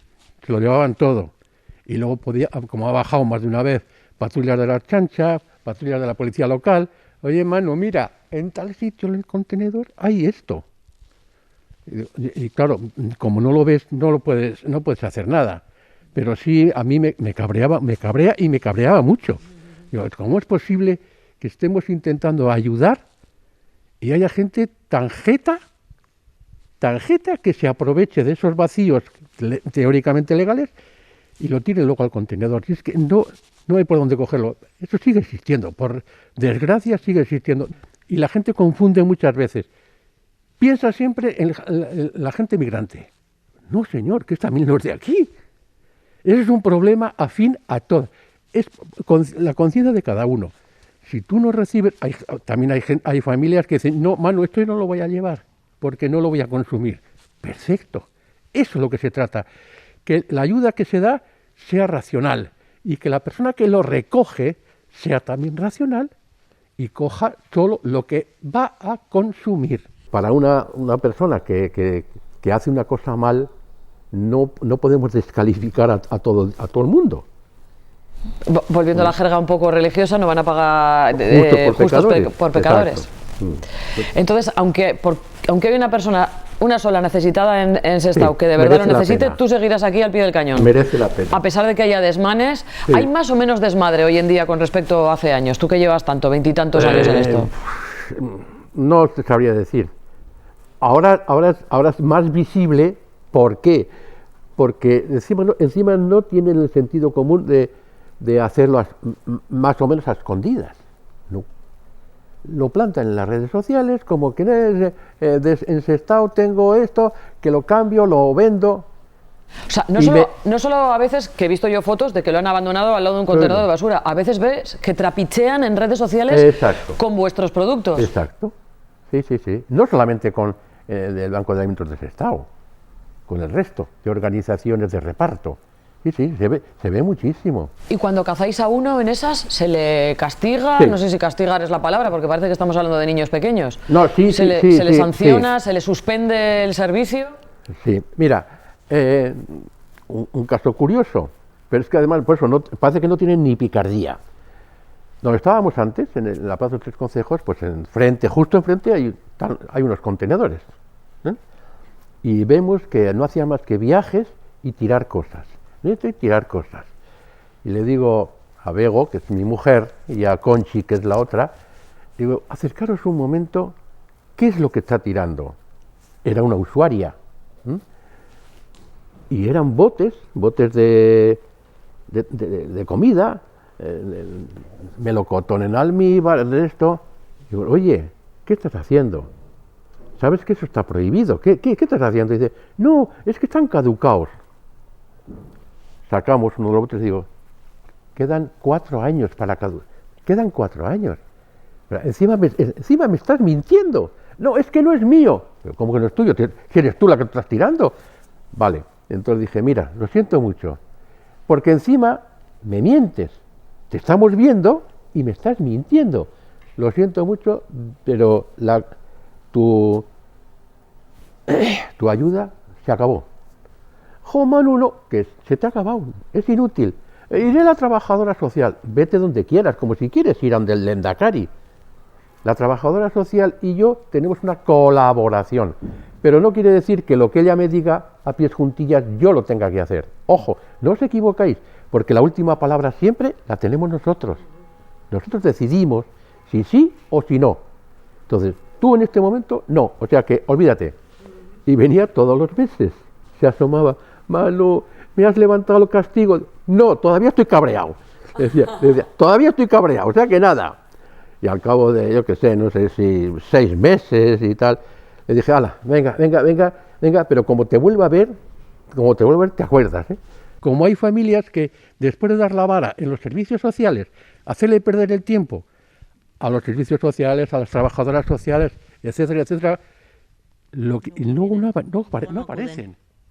[SPEAKER 3] se lo llevaban todo. Y luego como ha bajado más de una vez, patrullas de la chancha, patrullas de la policía local, oye, Manu, mira, en tal sitio en el contenedor hay esto. Y claro, como no lo ves, no puedes hacer nada. Pero sí, a mí me cabreaba mucho. Digo, ¿cómo es posible que estemos intentando ayudar y haya gente tan jeta que se aproveche de esos vacíos teóricamente legales y lo tire luego al contenedor? Y es que no hay por dónde cogerlo. Eso sigue existiendo, por desgracia sigue existiendo. Y la gente confunde muchas veces. Piensa siempre en la gente migrante. No, señor, que es también los de aquí. Ese es un problema afín a todo. Es la conciencia de cada uno. Si tú no recibes, también hay familias que dicen, no, Manu, esto no lo voy a llevar porque no lo voy a consumir. Perfecto. Eso es lo que se trata. Que la ayuda que se da sea racional y que la persona que lo recoge sea también racional y coja solo lo que va a consumir. Para una persona que hace una cosa mal, no podemos descalificar a todo el mundo.
[SPEAKER 2] Volviendo a la jerga un poco religiosa, no van a pagar
[SPEAKER 3] Justos
[SPEAKER 2] por pecadores.
[SPEAKER 3] Exacto.
[SPEAKER 2] Entonces, aunque hay una persona, una sola necesitada en Sestao,
[SPEAKER 3] Sí,
[SPEAKER 2] que de verdad lo
[SPEAKER 3] merece la
[SPEAKER 2] necesite,
[SPEAKER 3] pena.
[SPEAKER 2] tú seguirás aquí al pie del cañón.
[SPEAKER 3] Merece la pena.
[SPEAKER 2] A pesar de que haya desmanes,
[SPEAKER 3] Sí.
[SPEAKER 2] ¿hay más o menos desmadre hoy en día con respecto a hace años? Tú que llevas tanto, 20 y tantos años en esto.
[SPEAKER 3] No te sabría decir. Ahora es más visible. ¿Por qué? Porque encima no tienen el sentido común de hacerlo más o menos a escondidas. No. Lo plantan en las redes sociales, como que en Sestao tengo esto, que lo cambio, lo vendo.
[SPEAKER 2] O sea,
[SPEAKER 3] Y
[SPEAKER 2] no solo a veces que he visto yo fotos de que lo han abandonado al lado de un contenedor de basura, a veces ves que trapichean en redes sociales
[SPEAKER 3] Exacto.
[SPEAKER 2] con vuestros productos.
[SPEAKER 3] Exacto. Sí. No solamente con el Banco de Alimentos de Sestao, con el resto de organizaciones de reparto. Sí, se ve muchísimo.
[SPEAKER 2] Y cuando cazáis a uno en esas, ¿se le castiga?
[SPEAKER 3] Sí.
[SPEAKER 2] No sé si castigar es la palabra, porque parece que estamos hablando de niños pequeños.
[SPEAKER 3] No, sí,
[SPEAKER 2] ¿Se
[SPEAKER 3] sí,
[SPEAKER 2] le sanciona?
[SPEAKER 3] sí.
[SPEAKER 2] ¿Se le suspende el servicio?
[SPEAKER 3] Sí, mira, un caso curioso, pero es que además por eso parece que no tienen ni picardía. Donde estábamos antes, en la Plaza de los Tres Concejos, pues justo enfrente hay unos contenedores. Y vemos que no hacían más que viajes y tirar cosas. Necesito tirar cosas. Y le digo a Bego, que es mi mujer, y a Conchi, que es la otra, digo, acercaros un momento, ¿qué es lo que está tirando? Era una usuaria. Y eran botes de comida, melocotón en almíbar, de esto. Digo, oye, ¿qué estás haciendo? ¿Sabes que eso está prohibido? ¿Qué estás haciendo? Y dice, no, es que están caducados. Sacamos uno de los botes y digo, quedan 4 años para caducar. Quedan 4 años. Pero encima me estás mintiendo. No, es que no es mío. Pero ¿cómo que no es tuyo? Si eres tú la que estás tirando. Vale, entonces dije, mira, lo siento mucho, porque encima me mientes. Te estamos viendo y me estás mintiendo. Lo siento mucho, pero tu ayuda se acabó. Jo, Manu, no, que se te ha acabado, es inútil. Iré a la trabajadora social, vete donde quieras, como si quieres ir a donde el Lendakari. La trabajadora social y yo tenemos una colaboración, pero no quiere decir que lo que ella me diga a pies juntillas yo lo tenga que hacer. Ojo, no os equivocáis, porque la última palabra siempre la tenemos nosotros. Nosotros decidimos si sí o si no. Entonces, tú en este momento no, o sea que olvídate. Y venía todos los meses, se asomaba, Manu, me has levantado el castigo. No, todavía estoy cabreado. Decía, todavía estoy cabreado, o sea que nada. Y al cabo de, yo qué sé, no sé si 6 meses y tal, le dije, hala, venga, pero como te vuelva a ver, te acuerdas, ¿eh? Como hay familias que después de dar la vara en los servicios sociales, hacerle perder el tiempo a los servicios sociales, a las trabajadoras sociales, etcétera,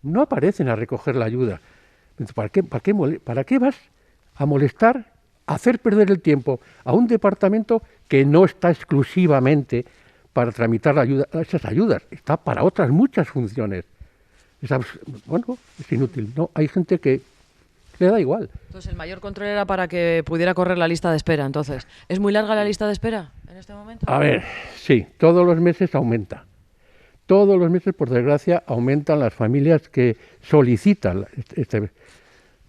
[SPEAKER 3] no aparecen a recoger la ayuda. ¿Para qué vas a molestar, a hacer perder el tiempo a un departamento que no está exclusivamente para tramitar esas ayudas? Está para otras muchas funciones. Es inútil, ¿no? Hay gente que le da igual.
[SPEAKER 2] Entonces, el mayor control era para que pudiera correr la lista de espera, entonces. ¿Es muy larga la lista de espera en este momento?
[SPEAKER 3] A ver, sí, todos los meses aumenta. Todos los meses, por desgracia, aumentan las familias que solicitan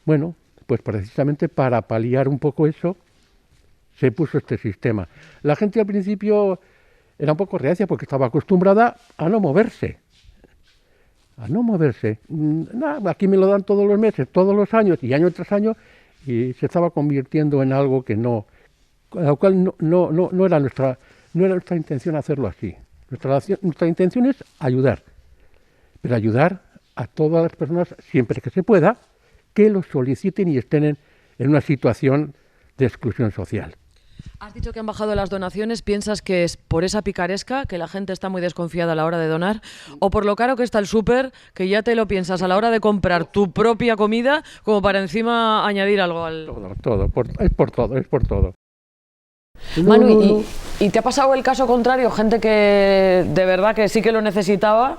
[SPEAKER 3] Bueno, pues precisamente para paliar un poco eso, se puso este sistema. La gente al principio era un poco reacia porque estaba acostumbrada a no moverse. Aquí me lo dan todos los meses, todos los años y año tras año, y se estaba convirtiendo en algo que no, a lo cual no era nuestra intención hacerlo así. Nuestra intención es ayudar, pero ayudar a todas las personas siempre que se pueda, que lo soliciten y estén en una situación de exclusión social.
[SPEAKER 2] Has dicho que han bajado las donaciones. ¿Piensas que es por esa picaresca, que la gente está muy desconfiada a la hora de donar? ¿O por lo caro que está el súper, que ya te lo piensas a la hora de comprar tu propia comida, como para encima añadir algo al...?
[SPEAKER 3] Es por todo.
[SPEAKER 2] Manu, ¿y te ha pasado el caso contrario? Gente que de verdad que sí que lo necesitaba,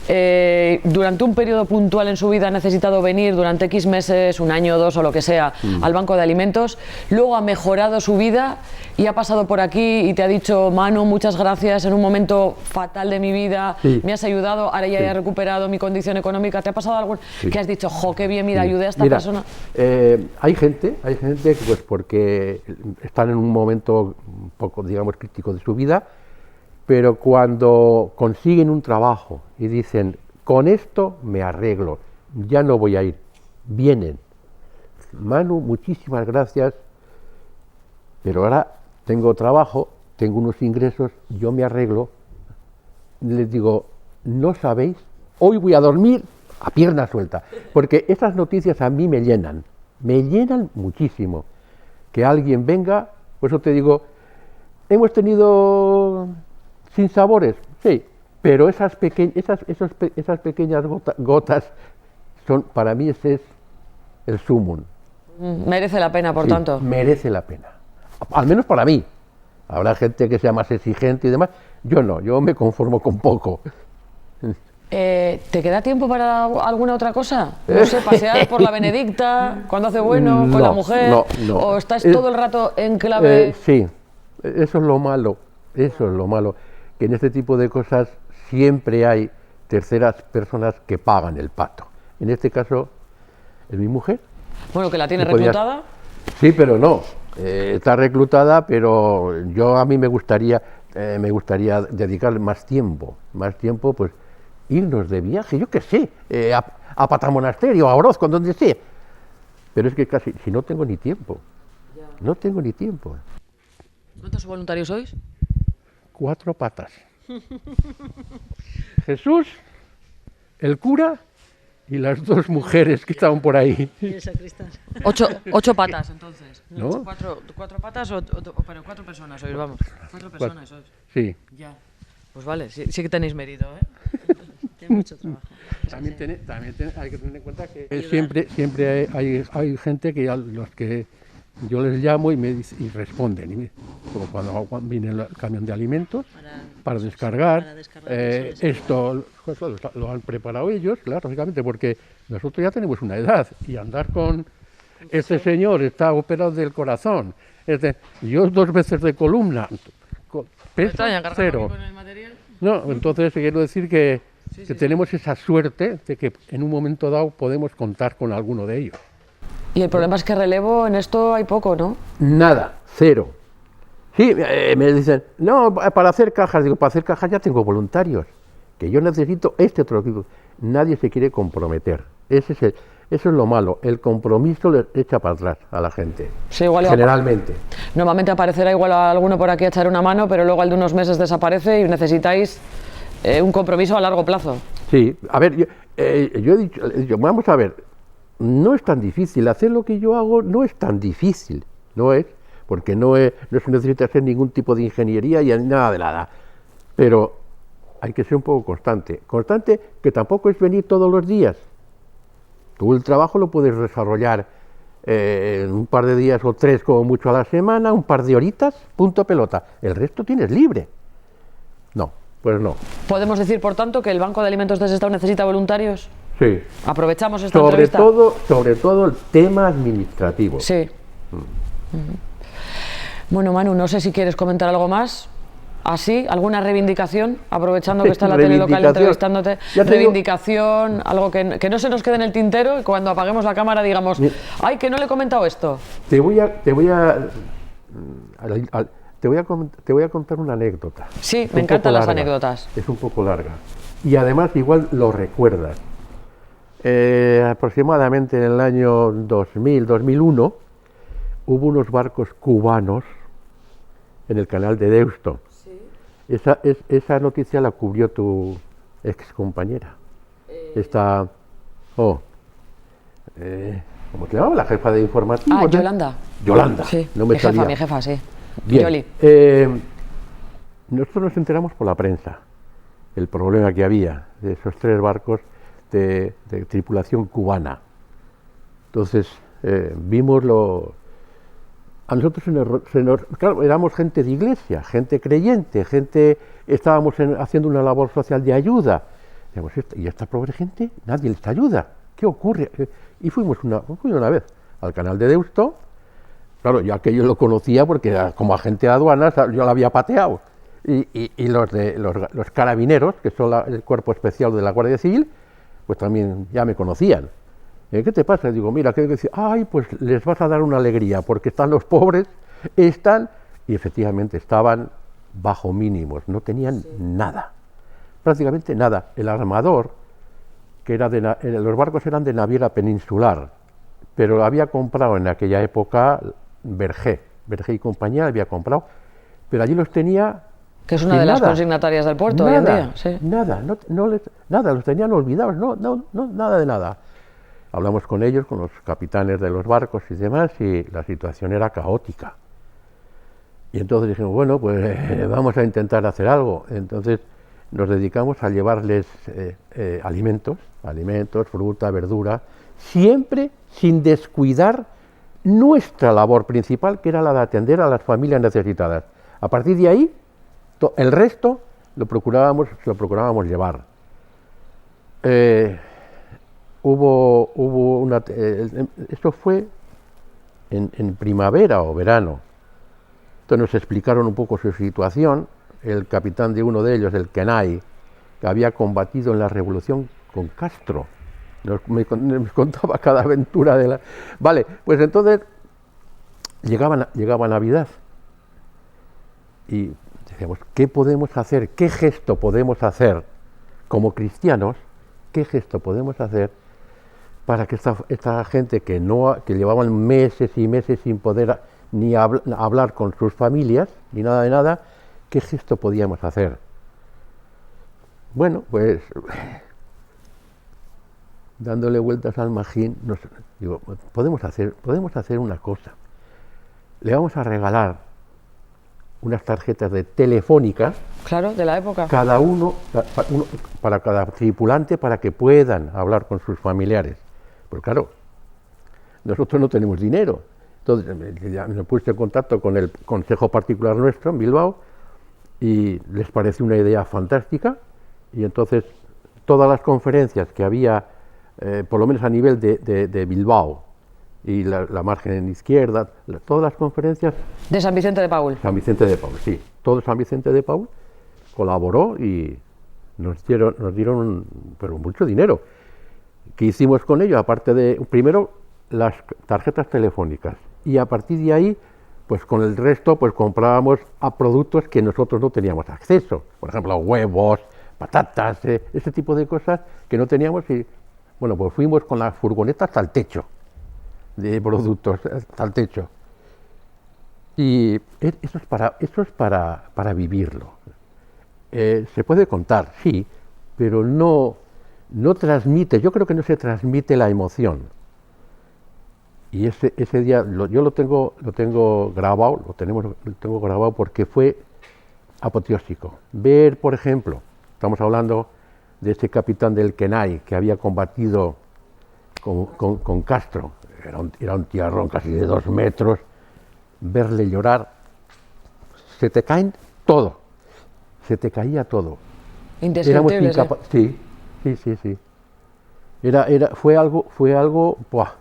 [SPEAKER 2] durante un periodo puntual en su vida ha necesitado venir durante X meses, 1 año, 2 o lo que sea, al banco de alimentos, luego ha mejorado su vida y ha pasado por aquí y te ha dicho, Manu, muchas gracias, en un momento fatal de mi vida, me has ayudado, ahora ya he recuperado mi condición económica. ¿Te ha pasado algo que has dicho, jo, qué bien, ayudé a esta persona?
[SPEAKER 3] Hay gente que pues porque están en un momento un poco, digamos, crítico de su vida, pero cuando consiguen un trabajo y dicen, con esto me arreglo, ya no voy a ir, vienen. Manu, muchísimas gracias, pero ahora tengo trabajo, tengo unos ingresos, yo me arreglo. Les digo, no sabéis, hoy voy a dormir a pierna suelta, porque esas noticias a mí me llenan muchísimo. Que alguien venga, por eso te digo, hemos tenido sinsabores, sí, pero esas pequeñas gotas son, para mí ese es el sumum.
[SPEAKER 2] Merece la pena, por tanto.
[SPEAKER 3] Merece la pena, al menos para mí. Habrá gente que sea más exigente y demás, yo no, yo me conformo con poco.
[SPEAKER 2] ¿Te queda tiempo para alguna otra cosa? No sé, pasear por la Benedicta, cuando hace bueno, con la mujer, o estás todo el rato en clave...
[SPEAKER 3] Sí, eso es lo malo, que en este tipo de cosas siempre hay terceras personas que pagan el pato. en este caso es mi mujer.
[SPEAKER 2] Bueno, que la tiene
[SPEAKER 3] Y podías-
[SPEAKER 2] reclutada.
[SPEAKER 3] Sí, pero no, está reclutada, pero a mí me gustaría dedicarle más tiempo, pues irnos de viaje, yo qué sé, a Patamonasterio, a Orozco, donde sea. Pero es que casi, si no tengo ni tiempo, no tengo ni tiempo.
[SPEAKER 2] ¿Cuántos voluntarios sois?
[SPEAKER 3] 4 patas. Jesús, el cura y las 2 mujeres que estaban por ahí.
[SPEAKER 4] Y el sacristán.
[SPEAKER 2] 8 patas, entonces.
[SPEAKER 3] ¿No?
[SPEAKER 2] 4 patas pero 4 personas sois, vamos. 4 personas sois.
[SPEAKER 3] Sí.
[SPEAKER 2] Ya. Pues vale, sí que tenéis mérito, ¿eh?
[SPEAKER 4] Tiene mucho trabajo.
[SPEAKER 3] También hay que tener en cuenta que siempre hay gente que a los que yo les llamo y y responden. Como cuando viene el camión de alimentos para descargar, esto lo han preparado ellos, claro, lógicamente, porque nosotros ya tenemos una edad y andar con este señor está operado del corazón, yo 2 veces de columna, peso 0. No, entonces quiero decir que tenemos esa suerte de que en un momento dado podemos contar con alguno de ellos.
[SPEAKER 2] Y el problema es que relevo en esto hay poco, ¿no?
[SPEAKER 3] Nada, 0. Sí, me dicen, no, para hacer cajas, digo, para hacer cajas ya tengo voluntarios, que yo necesito este otro tipo. Nadie se quiere comprometer, eso es lo malo, el compromiso le echa para atrás a la gente,
[SPEAKER 2] Sí, igual
[SPEAKER 3] generalmente.
[SPEAKER 2] Normalmente aparecerá igual alguno por aquí a echar una mano, pero luego al de unos meses desaparece y necesitáis un compromiso a largo plazo.
[SPEAKER 3] Sí, a ver, yo he dicho, vamos a ver, no es tan difícil, hacer lo que yo hago no es tan difícil, no es, porque no se necesita hacer ningún tipo de ingeniería y nada de nada, pero hay que ser un poco constante, que tampoco es venir todos los días. Tú el trabajo lo puedes desarrollar en un par de días o 3 como mucho a la semana, un par de horitas, punto pelota, el resto tienes libre. No, pues no.
[SPEAKER 2] ¿Podemos decir, por tanto, que el Banco de Alimentos de Sestao necesita voluntarios?
[SPEAKER 3] Sí.
[SPEAKER 2] Aprovechamos esta
[SPEAKER 3] Sobre
[SPEAKER 2] entrevista.
[SPEAKER 3] todo el tema administrativo.
[SPEAKER 2] Sí. Bueno, Manu, no sé si quieres comentar algo más. ¿Así? ¿Alguna reivindicación? Aprovechando que está la tele local entrevistándote. Reivindicación, algo que no se nos quede en el tintero y cuando apaguemos la cámara digamos, ¡ay, que no le he comentado esto!
[SPEAKER 3] Te voy a contar una anécdota.
[SPEAKER 2] Sí, me encantan las anécdotas.
[SPEAKER 3] Es un poco larga. Y además igual lo recuerdas. Aproximadamente en el año 2000-2001 hubo unos barcos cubanos en el canal de Deusto. ¿Sí? Esa noticia la cubrió tu ex compañera. ¿Cómo se llamaba? La jefa de informativos.
[SPEAKER 2] Ah, Yolanda.
[SPEAKER 3] Yolanda.
[SPEAKER 2] Sí,
[SPEAKER 3] no me salía.
[SPEAKER 2] mi jefa, sí.
[SPEAKER 3] Bien.
[SPEAKER 2] Yoli.
[SPEAKER 3] Nosotros nos enteramos por la prensa el problema que había de esos 3 barcos de tripulación cubana. Entonces vimos a nosotros claro, éramos gente de iglesia, gente creyente, estábamos haciendo una labor social de ayuda. Digamos, y a esta pobre gente nadie les ayuda. ¿Qué ocurre? Y fui una vez al canal de Deusto. Claro, yo aquello lo conocía porque como agente de aduanas yo lo había pateado. Y los carabineros, que son el cuerpo especial de la Guardia Civil, pues también ya me conocían. ¿Qué te pasa? Digo, mira, que decir, ay, pues les vas a dar una alegría, porque están los pobres, y efectivamente estaban bajo mínimos, no tenían nada, prácticamente nada. El armador, que era los barcos eran de naviera peninsular, pero había comprado en aquella época Berger y compañía, había comprado, pero allí los tenía.
[SPEAKER 2] Que es una de las consignatarias del puerto hoy en día. Sí.
[SPEAKER 3] Nada, los tenían olvidados, nada de nada. Hablamos con ellos, con los capitanes de los barcos y demás, y la situación era caótica. Y entonces dijimos, bueno, pues vamos a intentar hacer algo. Entonces nos dedicamos a llevarles alimentos, fruta, verdura, siempre sin descuidar nuestra labor principal, que era la de atender a las familias necesitadas. A partir de ahí, el resto lo procurábamos llevar. Esto fue en primavera o verano. Entonces nos explicaron un poco su situación. El capitán de uno de ellos, el Kenai, que había combatido en la revolución con Castro. Me contaba cada aventura de la... Vale, pues entonces llegaba Navidad y decíamos, ¿qué podemos hacer? ¿Qué gesto podemos hacer como cristianos? ¿Qué gesto podemos hacer para que esta gente que llevaban meses y meses sin poder ni hablar con sus familias, ni nada de nada, qué gesto podíamos hacer? Bueno, pues dándole vueltas al magín, digo, podemos hacer una cosa. Le vamos a regalar unas tarjetas de Telefónica.
[SPEAKER 2] Claro, de la época.
[SPEAKER 3] Cada uno para cada tripulante, para que puedan hablar con sus familiares. Pero claro, nosotros no tenemos dinero. Entonces ya me puse en contacto con el consejo particular nuestro en Bilbao y les pareció una idea fantástica. Y entonces todas las conferencias que había, por lo menos a nivel de Bilbao y la margen izquierda, todas las conferencias...
[SPEAKER 2] De San Vicente de Paúl.
[SPEAKER 3] San Vicente de Paúl, sí. Todo San Vicente de Paúl colaboró y nos dieron pero mucho dinero. ¿Qué hicimos con ello? Aparte de, primero, las tarjetas telefónicas. Y a partir de ahí, pues con el resto, pues comprábamos a productos que nosotros no teníamos acceso. Por ejemplo, huevos, patatas, ese tipo de cosas que no teníamos. Y bueno, pues fuimos con la furgoneta hasta el techo de productos, hasta el techo. Y eso es para vivirlo. Se puede contar, sí, pero no transmite, yo creo que no se transmite la emoción. Y ese día yo lo tengo grabado, lo tengo grabado porque fue apoteósico. Ver, por ejemplo, estamos hablando de ese capitán del Kenai que había combatido con Castro, era un tiarrón casi de 2 metros, verle llorar, se te caen todo, se te caía todo.
[SPEAKER 2] Indescriptible.
[SPEAKER 3] Sí. Fue algo ¡buah!,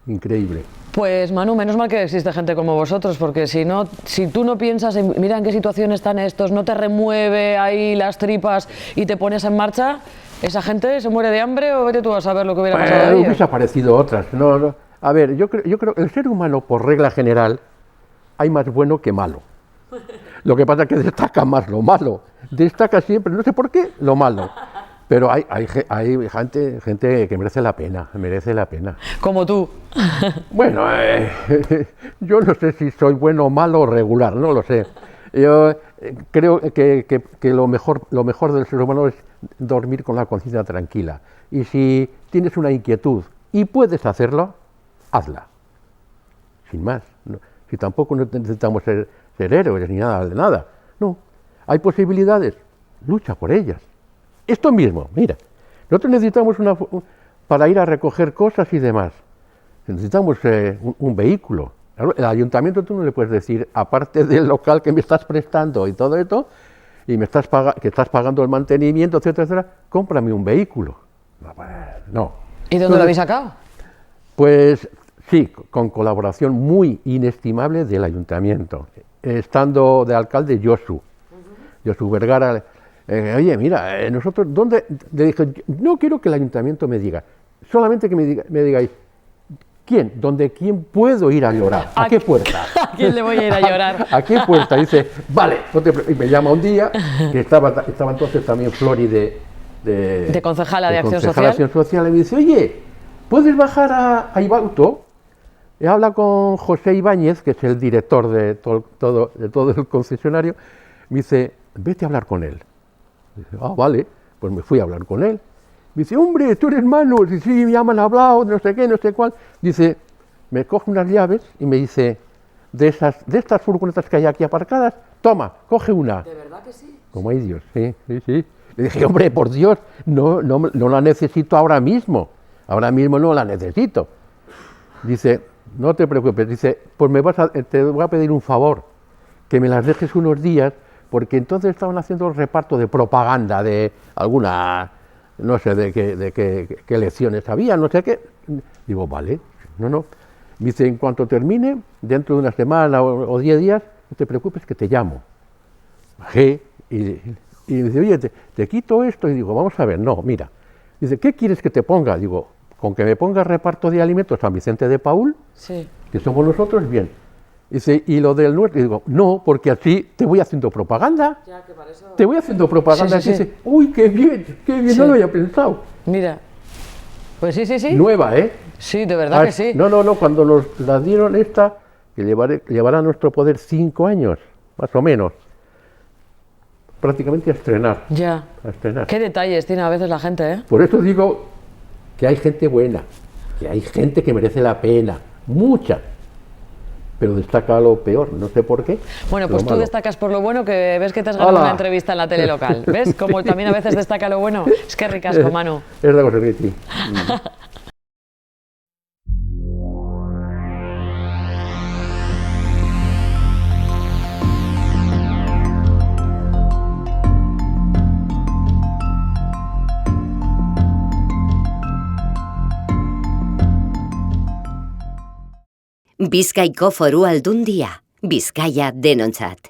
[SPEAKER 3] increíble.
[SPEAKER 2] Pues Manu, menos mal que existe gente como vosotros, porque si tú no piensas en, mira en qué situación están estos, no te remueve ahí las tripas y te pones en marcha, esa gente se muere de hambre o vete tú a saber lo que hubiera pasado a ellos.
[SPEAKER 3] Hubiese aparecido otras. No. A ver, yo creo que el ser humano, por regla general, hay más bueno que malo. Lo que pasa es que destaca más lo malo. Destaca siempre, no sé por qué, lo malo. Pero hay gente que merece la pena.
[SPEAKER 2] Como tú.
[SPEAKER 3] Bueno, yo no sé si soy bueno o malo o regular, no lo sé. Yo creo que lo mejor del ser humano es dormir con la conciencia tranquila. Y si tienes una inquietud y puedes hacerlo, hazla. Sin más. ¿No? Si tampoco necesitamos ser héroes ni nada de nada. No. Hay posibilidades. Lucha por ellas. Esto mismo, mira. Nosotros necesitamos para ir a recoger cosas y demás. Necesitamos un vehículo. El ayuntamiento tú no le puedes decir, aparte del local que me estás prestando y todo esto, y que estás pagando el mantenimiento, etcétera, cómprame un vehículo. No.
[SPEAKER 2] ¿Y dónde lo habéis sacado?
[SPEAKER 3] Pues sí, con colaboración muy inestimable del ayuntamiento. Estando de alcalde Josu Vergara, oye, mira, nosotros, ¿dónde? Le dije, no quiero que el ayuntamiento me diga, solamente que me digáis, ¿quién? ¿Quién puedo ir a llorar? ¿A qué puerta?
[SPEAKER 2] ¿A quién le voy a ir a llorar?
[SPEAKER 3] ¿A qué puerta? Dice, vale, y me llama un día, que estaba entonces también Flori de
[SPEAKER 2] concejala de Acción
[SPEAKER 3] Social, y me dice, oye, ¿puedes bajar a Ibauto? Y habla con José Ibáñez, que es el director de todo el concesionario, me dice, vete a hablar con él. Dice, vale, pues me fui a hablar con él. Me dice, hombre, tú eres Manu. Dice, sí, ya me han hablado, no sé qué, no sé cuál. Dice, me coge unas llaves y me dice, de estas furgonetas que hay aquí aparcadas, toma, coge una.
[SPEAKER 2] ¿De verdad que sí?
[SPEAKER 3] Como hay Dios, sí. Le dije, hombre, por Dios, no la necesito ahora mismo no la necesito. Dice, no te preocupes, dice, pues te voy a pedir un favor, que me las dejes unos días, porque entonces estaban haciendo el reparto de propaganda de alguna, no sé de qué elecciones había, no sé qué. Digo, vale, no. Dice, en cuanto termine, dentro de una semana o 10 días, no te preocupes que te llamo. Bajé y dice, oye, te quito esto, y digo, vamos a ver, no, mira, Dice, ¿qué quieres que te ponga? Digo, con que me ponga reparto de alimentos San Vicente de Paúl,
[SPEAKER 2] Sí.
[SPEAKER 3] que somos nosotros, bien. Dice, ¿y lo del nuestro? Y digo, no, porque así te voy haciendo propaganda.
[SPEAKER 2] Ya, que para eso...
[SPEAKER 3] Te voy haciendo propaganda.
[SPEAKER 2] Sí, sí, sí.
[SPEAKER 3] Dice, uy, qué bien,
[SPEAKER 2] Sí.
[SPEAKER 3] no lo había pensado.
[SPEAKER 2] Mira. Pues sí, sí, sí.
[SPEAKER 3] Nueva, ¿eh?
[SPEAKER 2] Sí, de verdad que sí.
[SPEAKER 3] No, cuando nos la dieron esta, que llevará a nuestro poder 5 años, más o menos, prácticamente a estrenar.
[SPEAKER 2] Ya.
[SPEAKER 3] A estrenar.
[SPEAKER 2] Qué detalles tiene a veces la gente, ¿eh?
[SPEAKER 3] Por eso digo que hay gente buena, que hay gente que merece la pena, mucha, pero destaca lo peor, no sé por qué.
[SPEAKER 2] Bueno,
[SPEAKER 3] lo
[SPEAKER 2] pues tú
[SPEAKER 3] malo.
[SPEAKER 2] destacas por lo bueno, que ves que te has ganado
[SPEAKER 3] ¡Hala!
[SPEAKER 2] una entrevista en la tele local. ¿Ves? Como también a veces destaca lo bueno. Es que ricasco, Manu.
[SPEAKER 3] Es la cosa que sí.
[SPEAKER 1] Bizkaiko Foru Aldundia, Bizkaia denontzat.